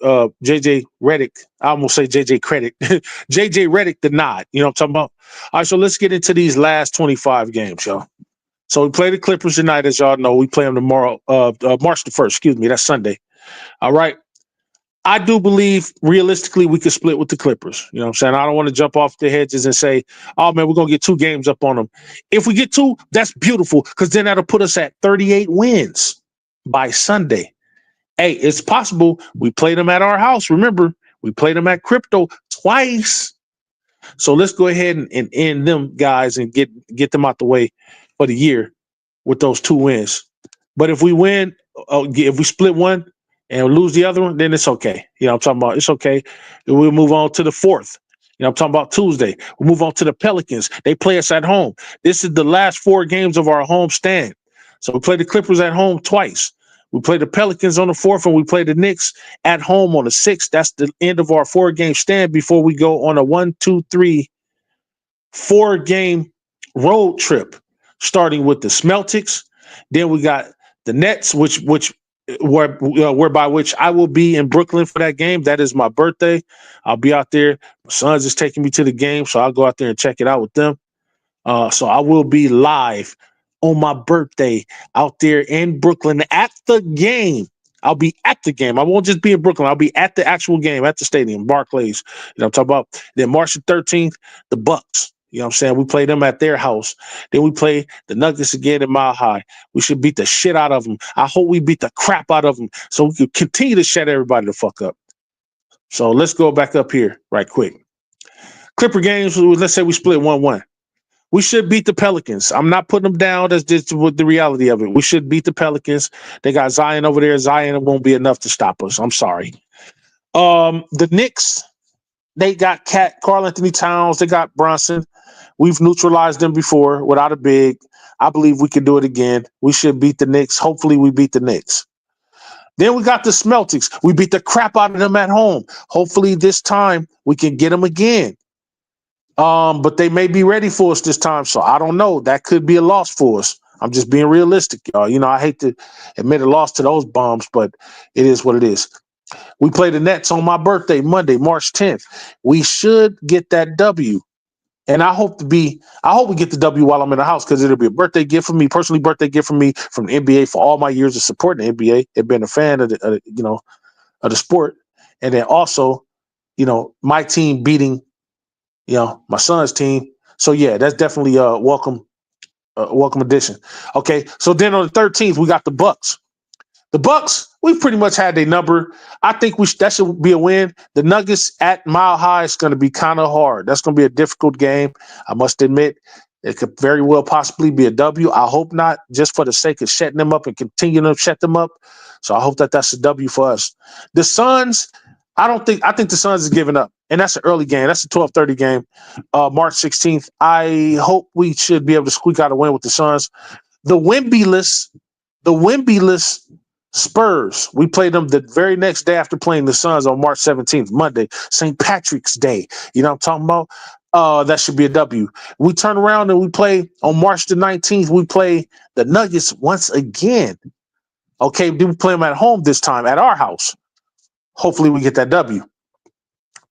Redick, I almost say JJ credit, JJ Redick the nod. You know what I'm talking about? All right, so let's get into these last 25 games, y'all. So we play the Clippers tonight, as y'all know. We play them tomorrow, March the 1st, excuse me, that's Sunday. All right. I do believe realistically we could split with the Clippers. You know what I'm saying? I don't want to jump off the hedges and say, oh, man, we're going to get 2 games up on them. If we get 2, that's beautiful because then that'll put us at 38 wins by Sunday. Hey, it's possible. We played them at our house. Remember, we played them at Crypto twice. So let's go ahead and end them guys and get them out the way for the year with those 2 wins. But if we win, if we split one and lose the other one, then it's okay. You know what I'm talking about? It's okay. We'll move on to the 4th. You know, I'm talking about Tuesday. We'll move on to the Pelicans. They play us at home. This is the last 4 games of our home stand. So we play the Clippers at home twice. We play the Pelicans on the 4th, and we play the Knicks at home on the 6th. That's the end of our 4-game stand before we go on a 4-game road trip, starting with the Celtics. Then we got the Nets, whereby which I will be in Brooklyn for that game. That is my birthday. I'll be out there. My son's just taking me to the game, so I'll go out there and check it out with them. So I will be live on my birthday out there in Brooklyn at the game. I'll be at the game. I won't just be in Brooklyn. I'll be at the actual game at the stadium, Barclays. You know what I'm talking about? Then March the 13th, the Bucks. You know what I'm saying? We play them at their house. Then we play the Nuggets again at Mile High. We should beat the shit out of them. I hope we beat the crap out of them so we can continue to shut everybody the fuck up. So let's go back up here right quick. Clipper games, let's say we split 1-1. We should beat the Pelicans. I'm not putting them down. That's just the reality of it. We should beat the Pelicans. They got Zion over there. Zion won't be enough to stop us. I'm sorry. The Knicks, they got Karl Anthony Towns. They got Brunson. We've neutralized them before without a big. I believe we can do it again. We should beat the Knicks. Hopefully we beat the Knicks. Then we got the Celtics. We beat the crap out of them at home. Hopefully this time we can get them again. But they may be ready for us this time, so I don't know. That could be a loss for us. I'm just being realistic, y'all. You know, I hate to admit a loss to those bums, but it is what it is. We play the Nets on my birthday, Monday, March 10th. We should get that W. And I hope we get the W while I'm in the house because it'll be a birthday gift for me, personally birthday gift for me from the NBA for all my years of supporting the NBA and being a fan of of the sport. And then also, my team beating, my son's team. So yeah, that's definitely a welcome addition. Okay. So then on the 13th, we got the Bucks. The Bucks, we've pretty much had their number. I think that should be a win. The Nuggets at Mile High is going to be kind of hard. That's going to be a difficult game. I must admit, it could very well possibly be a W. I hope not, just for the sake of shutting them up and continuing to shut them up. So I hope that's a W for us. The Suns, I think the Suns is giving up. And that's an early game. That's a 12:30 game, March 16th. I hope we should be able to squeak out a win with the Suns. The Wemby-less Spurs, we played them the very next day after playing the Suns on March 17th, Monday, St. Patrick's Day. You know what I'm talking about? That should be a W. We turn around and we play on March the 19th. We play the Nuggets once again. Okay, we play them at home this time at our house. Hopefully we get that W.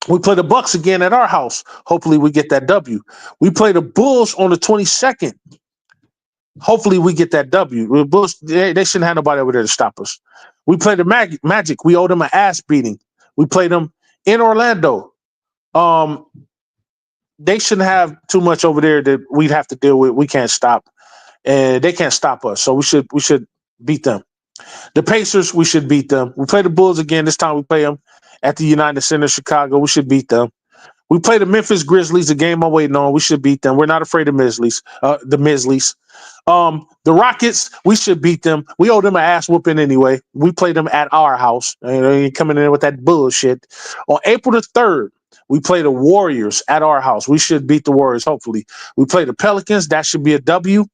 We play the Bucks again at our house. Hopefully we get that W. We play the Bulls on the 22nd. Hopefully we get that W. The Bulls, they shouldn't have nobody over there to stop us. We played the Magic. We owed them an ass beating. We played them in Orlando. They shouldn't have too much over there that we'd have to deal with. We can't stop, and they can't stop us. So we should beat them. The Pacers, we should beat them. We play the Bulls again. This time we play them at the United Center, Chicago. We should beat them. We play the Memphis Grizzlies, a game I'm waiting on. We should beat them. We're not afraid of the Grizzlies. The Rockets, we should beat them. We owe them an ass whooping anyway. We play them at our house. They ain't coming in with that bullshit. On April the 3rd, we play the Warriors at our house. We should beat the Warriors, hopefully. We play the Pelicans. That should be a W.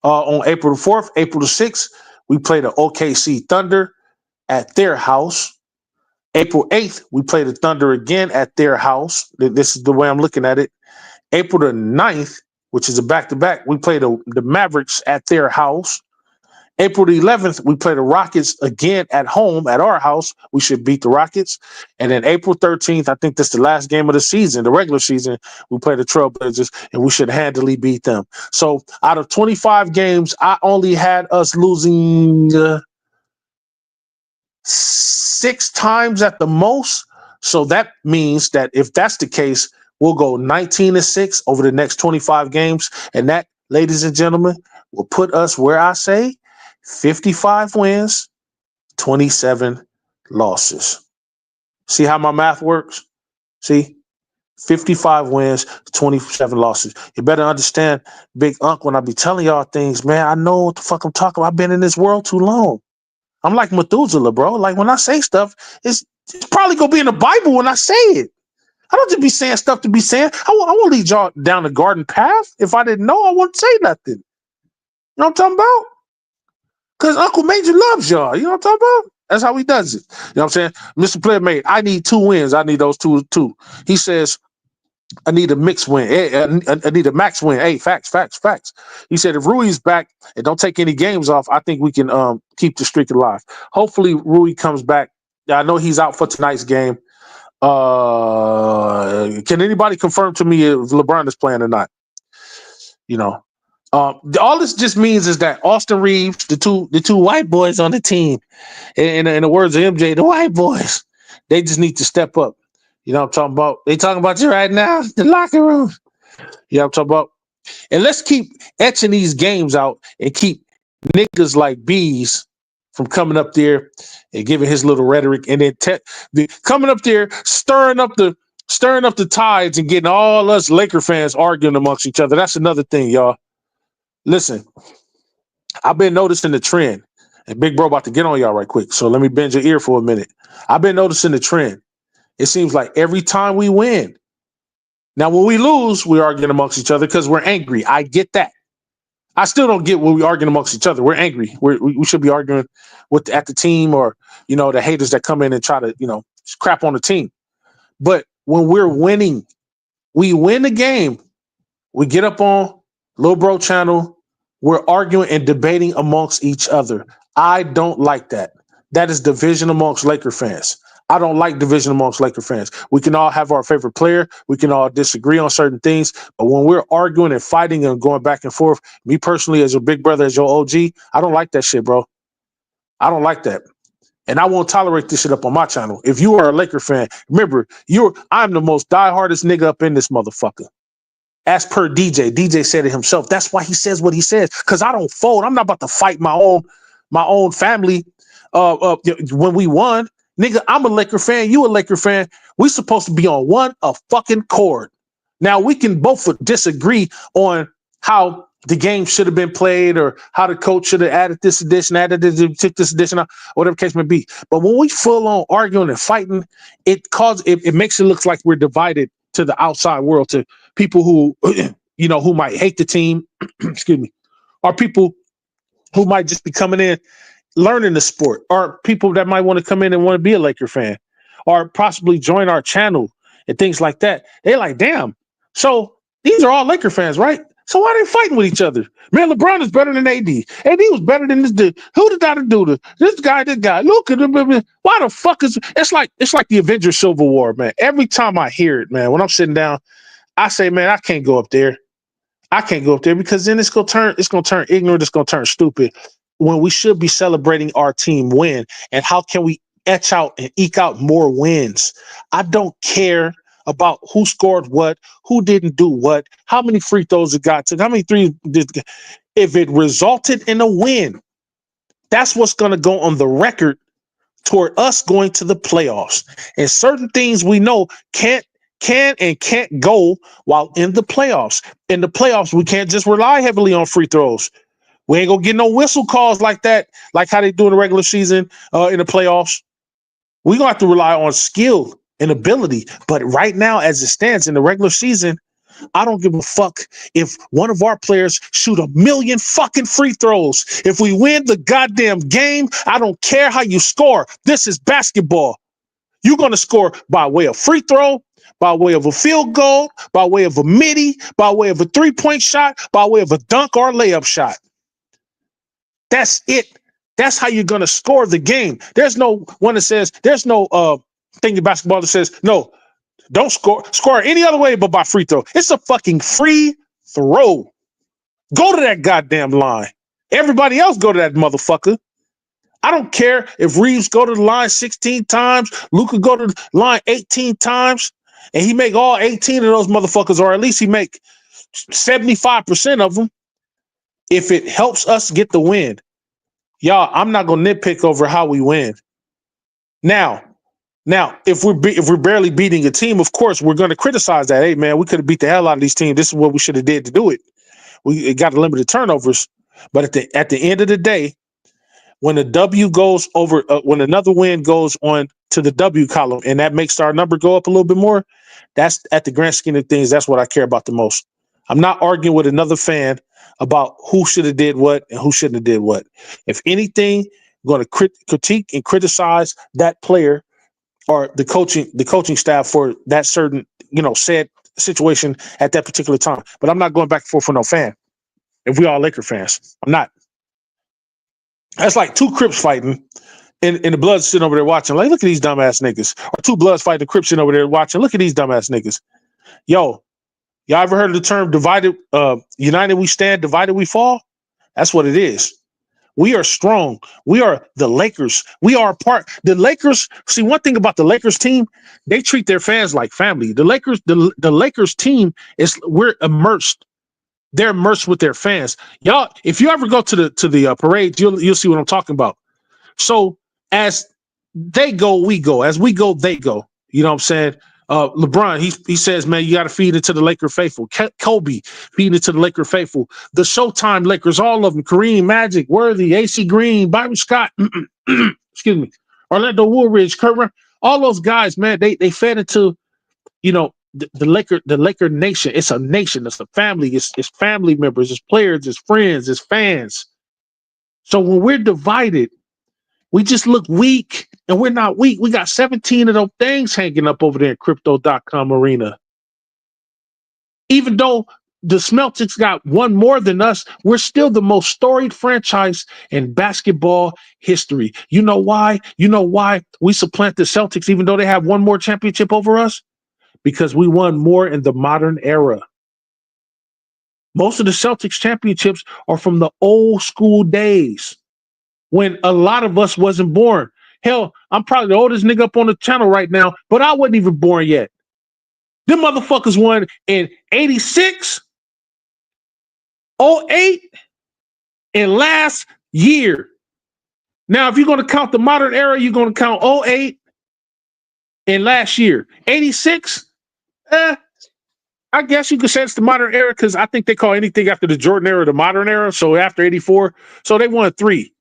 On April the 4th, April the 6th, we play the OKC Thunder at their house. April 8th, we play the Thunder again at their house. This is the way I'm looking at it. April the 9th, which is a back-to-back, we play the Mavericks at their house. April the 11th, we play the Rockets again at home at our house. We should beat the Rockets. And then April 13th, I think that's the last game of the season, the regular season, we play the Trailblazers, and we should handily beat them. So out of 25 games, I only had us losing 6 times at the most. So that means that if that's the case, we'll go 19-6 over the next 25 games. And that, ladies and gentlemen, will put us where I say 55 wins, 27 losses. See how my math works? See? 55 wins, 27 losses. You better understand, Big Unc, when I be telling y'all things, man, I know what the fuck I'm talking about. I've been in this world too long. I'm like Methuselah, bro. Like when I say stuff, it's probably going to be in the Bible when I say it. I don't just be saying stuff to be saying. I won't lead y'all down the garden path. If I didn't know, I wouldn't say nothing. You know what I'm talking about? Because Uncle Major loves y'all. You know what I'm talking about? That's how he does it. You know what I'm saying? Mr. Player I need 2 wins. I need those two. He says, I need a mixed win. Hey, I need a max win. Hey, facts. He said, if Rui's back and don't take any games off, I think we can keep the streak alive. Hopefully, Rui comes back. I know he's out for tonight's game. Can anybody confirm to me if LeBron is playing or not? All this just means is that Austin Reeves, the two white boys on the team, in the words of MJ, the white boys, they just need to step up. You know what I'm talking about? They talking about you right now, the locker room. You know what I'm talking about? And let's keep etching these games out and keep niggas like bees from coming up there and giving his little rhetoric and then coming up there, stirring up the tides and getting all us Laker fans arguing amongst each other. That's another thing, y'all. Listen, I've been noticing the trend, and Big Bro about to get on y'all right quick. So let me bend your ear for a minute. I've been noticing the trend. It seems like every time we win, now when we lose, we argue amongst each other because we're angry. I get that. I still don't get when we argue amongst each other. We're angry. We should be arguing at the team or, the haters that come in and try to, crap on the team. But when we're winning, we win the game. We get up on Lil Bro channel. We're arguing and debating amongst each other. I don't like that. That is division amongst Laker fans. I don't like division amongst Laker fans. We can all have our favorite player. We can all disagree on certain things. But when we're arguing and fighting and going back and forth, me personally, as your big brother, as your OG, I don't like that shit, bro. I don't like that. And I won't tolerate this shit up on my channel. If you are a Laker fan, remember, I'm the most diehardest nigga up in this motherfucker. As per DJ, DJ said it himself. That's why he says what he says. Because I don't fold. I'm not about to fight my own family. When we won, nigga, I'm a Laker fan. You a Laker fan. We supposed to be on one fucking chord. Now we can both disagree on how the game should have been played or how the coach should have added this addition, took this addition out, whatever case may be. But when we full on arguing and fighting, it makes it look like we're divided to the outside world, to people who who might hate the team, excuse me, or people who might just be coming in learning the sport, or people that might want to come in and want to be a Laker fan, or possibly join our channel and things like that. They're like, damn, so these are all Laker fans, right? So why are they fighting with each other? Man, LeBron is better than AD. AD was better than this dude. Who did that do to this guy? Look at him. Why the fuck is it's like the Avengers Civil War, man. Every time I hear it, man, when I'm sitting down, I say, man, I can't go up there. I can't go up there because then it's gonna turn ignorant, it's gonna turn stupid when we should be celebrating our team win. And how can we etch out and eke out more wins? I don't care about who scored what, who didn't do what, how many free throws it got to, how many threes did. If it resulted in a win, that's what's gonna go on the record toward us going to the playoffs. And certain things we know can and can't go while in the playoffs. In the playoffs, we can't just rely heavily on free throws. We ain't gonna get no whistle calls like that, like how they do in the regular season in the playoffs. We're gonna have to rely on skill and ability. But right now, as it stands in the regular season, I don't give a fuck if one of our players shoot 1,000,000 fucking free throws. If we win the goddamn game, I don't care how you score. This is basketball. You're gonna score by way of free throw, by way of a field goal, by way of a midi, by way of a 3-point shot, by way of a dunk or a layup shot. That's it. That's how you're going to score the game. There's no one that says, there's no thing in basketball that says, no, don't score any other way but by free throw. It's a fucking free throw. Go to that goddamn line. Everybody else go to that motherfucker. I don't care if Reeves go to the line 16 times, Luka go to the line 18 times, and he make all 18 of those motherfuckers, or at least he make 75% of them. If it helps us get the win, y'all, I'm not gonna nitpick over how we win. Now, if we're barely beating a team, of course we're gonna criticize that. Hey man, we could have beat the hell out of these teams. This is what we should have did to do it. We got limited turnovers, but at the end of the day, when a W goes over, when another win goes on to the W column, and that makes our number go up a little bit more, that's at the grand scheme of things. That's what I care about the most. I'm not arguing with another fan about who should have did what and who shouldn't have did what. If anything, I'm going to critique and criticize that player or the coaching staff for that certain, said situation at that particular time. But I'm not going back and forth for no fan. If we all Laker fans, I'm not. That's like two Crips fighting and the Bloods sitting over there watching. Like, look at these dumbass niggas. Or two Bloods fighting the Crips sitting over there watching. Look at these dumbass niggas. Yo, y'all ever heard of the term divided, united we stand, divided we fall? That's what it is. We are strong. We are the Lakers. We are part. The Lakers, see, one thing about the Lakers team, they treat their fans like family. The Lakers team we're immersed. They're immersed with their fans. Y'all, if you ever go to the parade, you'll see what I'm talking about. So as they go, we go. As we go, they go. You know what I'm saying? LeBron, he says, man, you got to feed it to the Laker faithful. Kobe, feed it to the Laker faithful. The Showtime Lakers, all of them. Kareem, Magic, Worthy, AC Green, Byron Scott, excuse me, Orlando Woolridge, Kurt, all those guys, man, they fed into, the Laker nation. It's a nation. It's a family. It's family members. It's players. It's friends. It's fans. So when we're divided, we just look weak, and we're not weak. We got 17 of those things hanging up over there in crypto.com arena. Even though the Celtics got one more than us, we're still the most storied franchise in basketball history. You know why? You know why we supplant the Celtics even though they have one more championship over us? Because we won more in the modern era. Most of the Celtics championships are from the old school days when a lot of us wasn't born. Hell, I'm probably the oldest nigga up on the channel right now, but I wasn't even born yet. Them motherfuckers won in 86, '08, and last year. Now, if you're going to count the modern era, you're going to count '08 and last year. 86, I guess you could say it's the modern era because I think they call anything after the Jordan era the modern era. So after 84, so they won 3.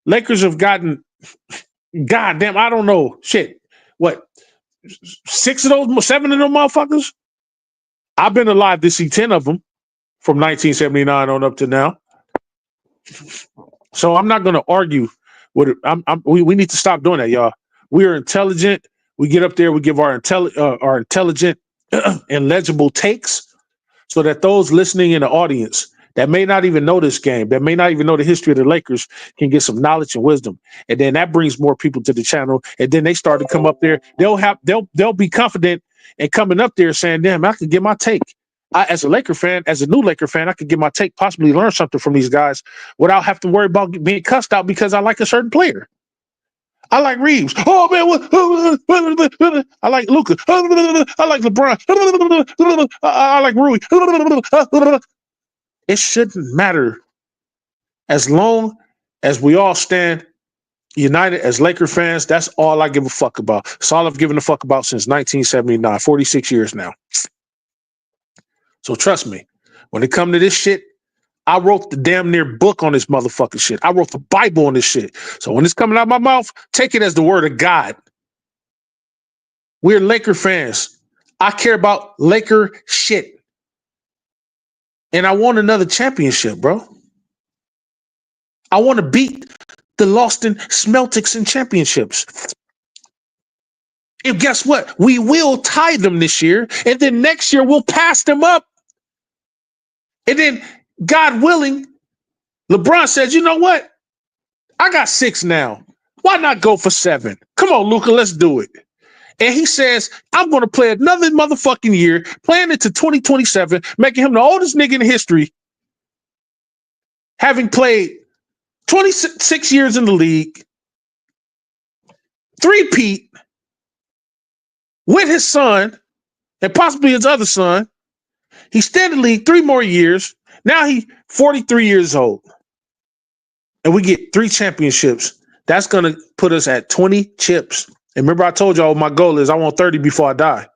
Lakers have gotten, goddamn, I don't know, shit. What, 6 of those, 7 of them motherfuckers? I've been alive to see 10 of them from 1979 on up to now. So I'm not going to argue with it. We need to stop doing that, y'all. We are intelligent. We get up there. We give our intelligent and legible takes so that those listening in the audience that may not even know this game, that may not even know the history of the Lakers, can get some knowledge and wisdom. And then that brings more people to the channel. And then they start to come up there. They'll be confident in coming up there saying, damn, I can get my take. As a Laker fan, as a new Laker fan, I could get my take, possibly learn something from these guys without having to worry about being cussed out because I like a certain player. I like Reeves. Oh, man. I like Luka. I like LeBron. I like Rui. It shouldn't matter as long as we all stand united as Laker fans. That's all I give a fuck about. It's all I've given a fuck about since 1979, 46 years now. So trust me, when it comes to this shit, I wrote the damn near book on this motherfucking shit. I wrote the Bible on this shit. So when it's coming out of my mouth, take it as the word of God. We're Laker fans. I care about Laker shit. And I want another championship, bro. I want to beat the Boston Celtics in championships. And guess what? We will tie them this year. And then next year, we'll pass them up. And then, God willing, LeBron says, you know what? I got 6 now. Why not go for 7? Come on, Luka, let's do it. And he says, I'm going to play another motherfucking year, playing into 2027, making him the oldest nigga in history, having played 26 years in the league, 3-peat with his son and possibly his other son. He stayed in the league 3 more years. Now he's 43 years old. And we get 3 championships. That's going to put us at 20 chips. And remember, I told y'all my goal is I want 30 before I die.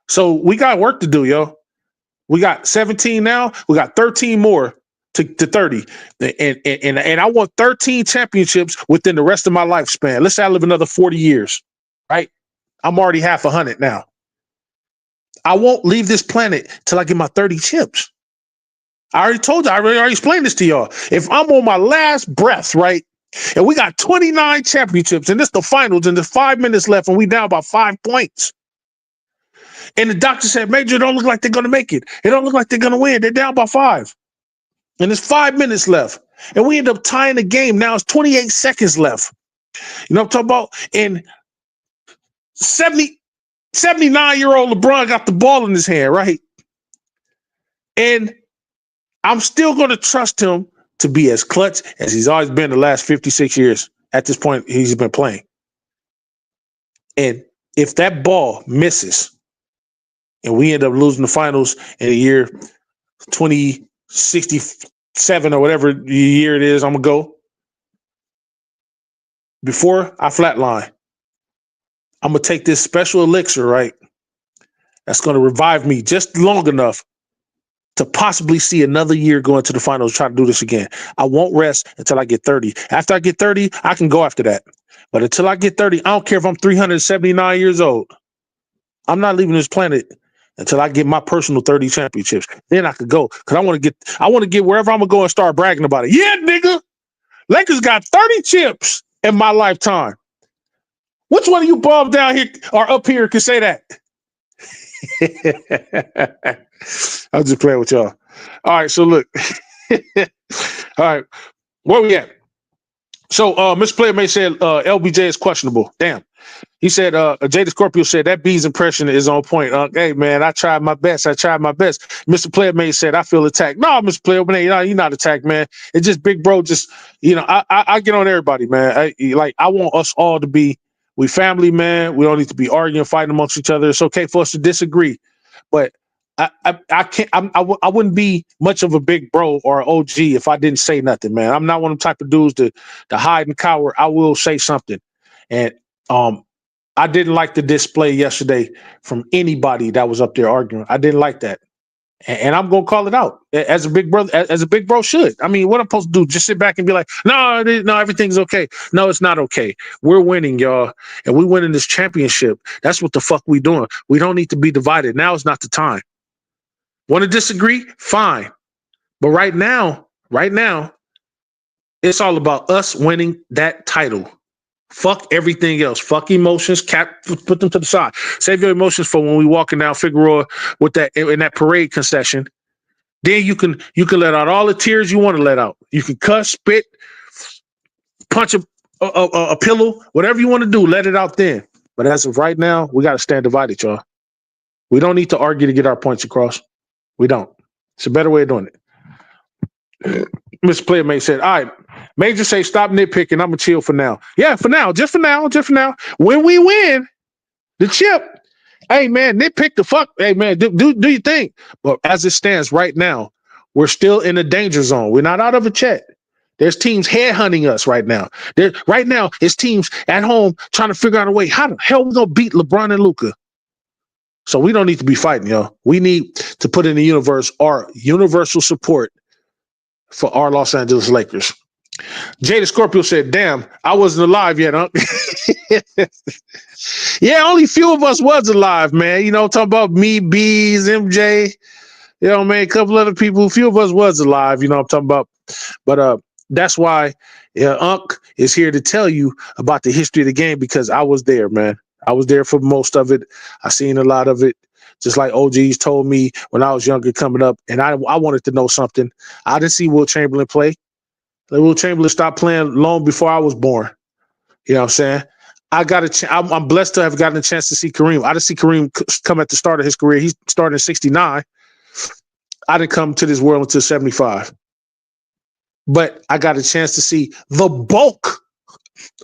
So we got work to do, yo. We got 17 now. We got 13 more to 30. And I want 13 championships within the rest of my lifespan. Let's say I live another 40 years, right? I'm already half 100 now. I won't leave this planet till I get my 30 chips. I already told you. I already explained this to y'all. If I'm on my last breath, right, and we got 29 championships, and this the finals, and there's 5 minutes left, and we down by 5 points. And the doctor said, Major, it don't look like they're going to make it. It don't look like they're going to win. They're down by 5. And there's 5 minutes left. And we end up tying the game. Now it's 28 seconds left. You know what I'm talking about? And 79-year-old LeBron got the ball in his hand, right? And I'm still going to trust him to be as clutch as he's always been the last 56 years. At this point, he's been playing. And if that ball misses and we end up losing the finals in the year 2067 or whatever year it is, I'm going to go. Before I flatline, I'm going to take this special elixir, right? That's going to revive me just long enough to possibly see another year going to the finals, try to do this again. I won't rest until I get 30. After I get 30, I can go after that. But until I get 30, I don't care if I'm 379 years old. I'm not leaving this planet until I get my personal 30 championships. Then I could go. Because I want to get wherever I'm going to go and start bragging about it. Yeah, nigga. Lakers got 30 chips in my lifetime. Which one of you bums down here or up here can say that? I'm just playing with y'all. All right, so look. All right, where we at? So Mr. Player May said LBJ is questionable. Damn. He said, Jada Scorpio said that B's impression is on point. Hey man, I tried my best. Mr. Player May said, I feel attacked. No, Mr. Player May, you're not attacked, man. It's just big bro. Just I get on everybody, man. I want us all to be we family, man. We don't need to be arguing, fighting amongst each other. It's okay for us to disagree, but I can't. I wouldn't be much of a big bro or OG if I didn't say nothing, man. I'm not one of them type of dudes to hide and cower. I will say something, and I didn't like the display yesterday from anybody that was up there arguing. I didn't like that. And I'm gonna call it out as a big brother, as a big bro should. I mean, what I'm supposed to do? Just sit back and be like, no, everything's okay. No, it's not okay. We're winning, y'all, and we winning this championship. That's what the fuck we doing. We don't need to be divided. Now is not the time. Want to disagree? Fine, but right now, it's all about us winning that title. Fuck everything else. Fuck emotions. Put them to the side. Save your emotions for when we walking down Figueroa with that in that parade concession. Then you can let out all the tears you want to let out. You can cuss, spit, punch a pillow, whatever you want to do. Let it out then. But as of right now, we got to stand divided, y'all. We don't need to argue to get our points across. We don't. It's a better way of doing it. Mr. Playmate said, all right, Major say, stop nitpicking. I'm going to chill for now. Yeah, for now. Just for now. When we win the chip, hey, man, nitpick the fuck. Hey, man, do your thing. But as it stands right now, we're still in a danger zone. We're not out of it yet. There's teams headhunting us right now. Right now, it's teams at home trying to figure out a way. How the hell we going to beat LeBron and Luka? So we don't need to be fighting, y'all. We need to put in the universe our universal support for our Los Angeles Lakers. Jada Scorpio said, damn, I wasn't alive yet, huh? Yeah, only few of us was alive, man. Talking about me, Bees, MJ, man, a couple other people. Few of us was alive, I'm talking about. But that's why Unc is here to tell you about the history of the game because I was there, man. I was there for most of it. I seen a lot of it. Just like OGs told me when I was younger coming up, and I wanted to know something. I didn't see Will Chamberlain play. Will Chamberlain stopped playing long before I was born. You know what I'm saying? I'm blessed to have gotten a chance to see Kareem. I didn't see Kareem come at the start of his career. He started in 69. I didn't come to this world until 75. But I got a chance to see the bulk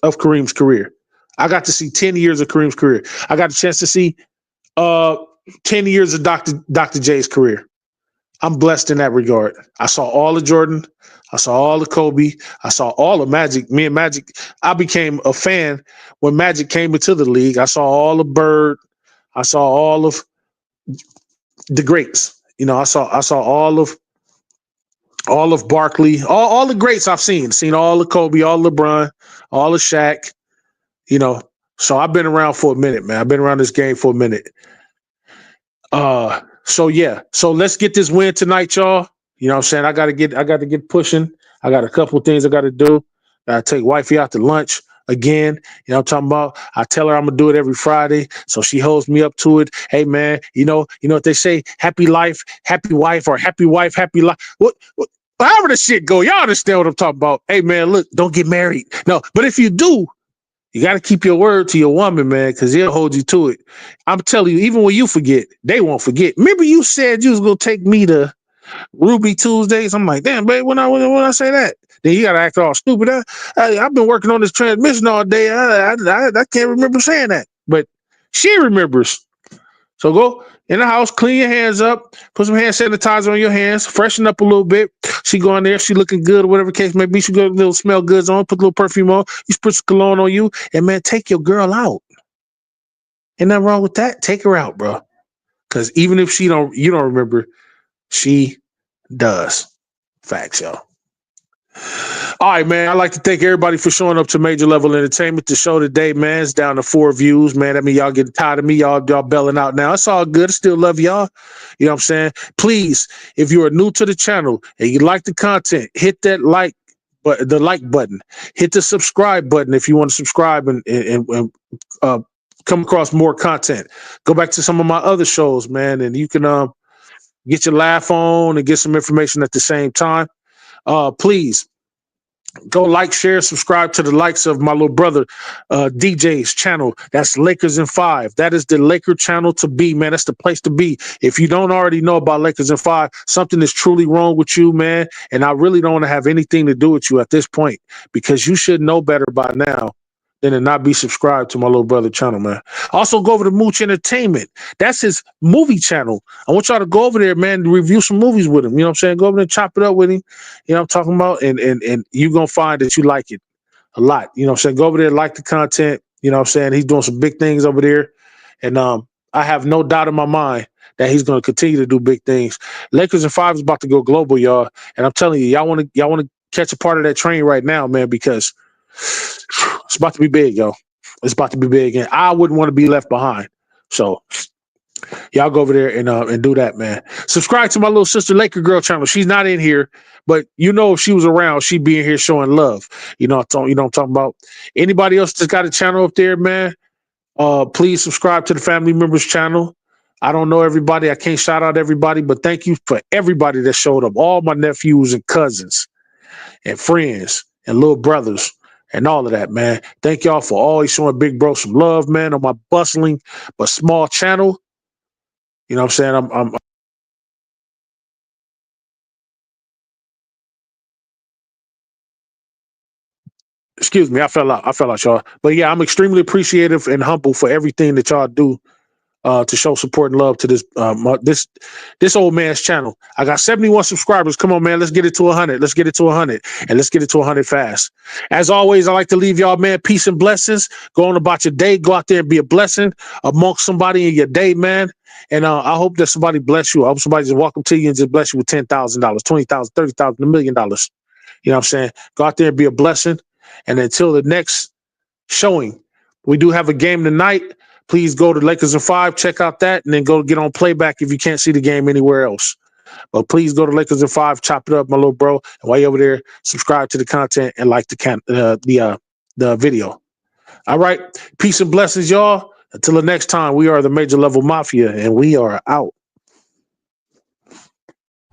of Kareem's career. I got to see 10 years of Kareem's career. I got a chance to see 10 years of Dr. J's career. I'm blessed in that regard. I saw all of Jordan. I saw all of Kobe. I saw all of Magic. Me and Magic, I became a fan when Magic came into the league. I saw all of Bird. I saw all of the greats. I saw all of Barkley, all the greats I've seen. Seen all of Kobe, all of LeBron, all of Shaq. So I've been around for a minute, man. I've been around this game for a minute. So let's get this win tonight, y'all. You know what I'm saying? I got to get pushing. I got a couple things I got to do. I take wifey out to lunch again. You know what I'm talking about? I tell her I'm going to do it every Friday. So she holds me up to it. Hey man, you know what they say? Happy life, happy wife, or happy wife, happy life. What however the shit go, y'all understand what I'm talking about. Hey man, look, don't get married. No, but if you do, you got to keep your word to your woman, man, because he'll hold you to it. I'm telling you, even when you forget, they won't forget. Remember you said you was going to take me to Ruby Tuesdays? I'm like, damn, babe, when I say that? Then you got to act all stupid. I've been working on this transmission all day. I can't remember saying that. But she remembers. So go in the house, clean your hands up, put some hand sanitizer on your hands, freshen up a little bit. She go in there, she looking good or whatever case may be. She got a little smell goods on, put a little perfume on, you spritz some cologne on you, and man, take your girl out. Ain't nothing wrong with that. Take her out, bro. Because even if you don't remember, she does. Facts, y'all. All right, man. I'd like to thank everybody for showing up to Major Level Entertainment. The show today, man, is down to 4 views, man. I mean, y'all getting tired of me. Y'all belling out now. It's all good. I still love y'all. You know what I'm saying? Please, if you are new to the channel and you like the content, hit that like button. Hit the subscribe button if you want to subscribe and come across more content. Go back to some of my other shows, man, and you can get your laugh on and get some information at the same time. Please go like, share, subscribe to the likes of my little brother DJ's channel. That's Lakers in 5. That is the Laker channel to be, man. That's the place to be. If you don't already know about Lakers in 5, something is truly wrong with you, man. And I really don't want to have anything to do with you at this point, because you should know better by now than to not be subscribed to my little brother channel, man. Also, go over to Mooch Entertainment. That's his movie channel. I want y'all to go over there, man, to review some movies with him. You know what I'm saying? Go over there and chop it up with him. You know what I'm talking about? And you're going to find that you like it a lot. You know what I'm saying? Go over there, like the content. You know what I'm saying? He's doing some big things over there. And I have no doubt in my mind that he's going to continue to do big things. Lakers in 5 is about to go global, y'all. And I'm telling you, y'all want to catch a part of that train right now, man, because it's about to be big, yo. It's about to be big, and I wouldn't want to be left behind. So y'all go over there and do that, man. Subscribe to my little sister Laker Girl channel. She's not in here, but you know if she was around, she'd be in here showing love. You know what I'm talking about. Anybody else that's got a channel up there, man, please subscribe to the family members channel. I don't know everybody. I can't shout out everybody, but thank you for everybody that showed up. All my nephews and cousins and friends and little brothers and all of that, man. Thank y'all for always showing Big Bro some love, man, on my bustling but small channel. You know what I'm saying? I'm excuse me, I fell out, y'all. But yeah, I'm extremely appreciative and humble for everything that y'all do to show support and love to this old man's channel. I got 71 subscribers. Come on, man. Let's get it to 100. Let's get it to 100. And let's get it to 100 fast. As always, I like to leave y'all, man, peace and blessings. Go on about your day. Go out there and be a blessing amongst somebody in your day, man. And I hope that somebody bless you. I hope somebody just walk up to you and just bless you with $10,000, $20,000, $30,000, $1 million. You know what I'm saying? Go out there and be a blessing. And until the next showing, we do have a game tonight. Please go to Lakers in 5, check out that, and then go get on playback if you can't see the game anywhere else. But please go to Lakers in 5, chop it up, my little bro. And while you're over there, subscribe to the content and like the video. All right. Peace and blessings, y'all. Until the next time, we are the Major Level Mafia, and we are out.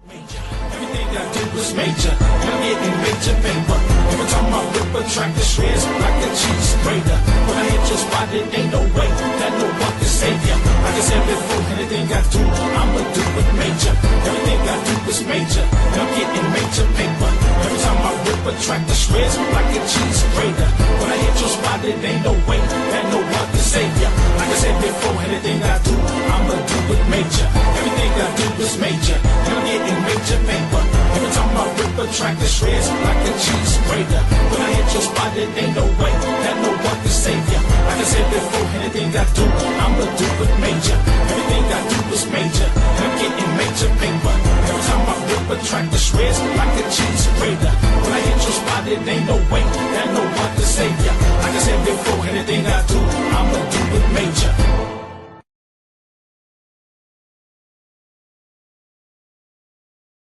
Everything I do is major. I'm getting major paper. Every time I whip a track, the shreds like a cheese grater. When I hit your spot, it ain't no way that no one can save ya. Like I said before, anything I do, I'ma do it major. Everything I do is major. And I'm getting major paper. Every time I whip a track, the shreds like a cheese grater. When I hit your spot, it ain't no way that no one can save ya. Like I said before, anything I do, I'ma do it major. Everything I do is major. And I'm getting major paper. Every time I rip a track, the shreds like a cheese grater. When I hit your spot, it ain't no way that no one can save ya. Like I said before, anything I do, I'ma do it major. Everything I do is major. And I'm getting major paper. Every time I rip a track, the shreds like a cheese grater. When I hit your spot, it ain't no way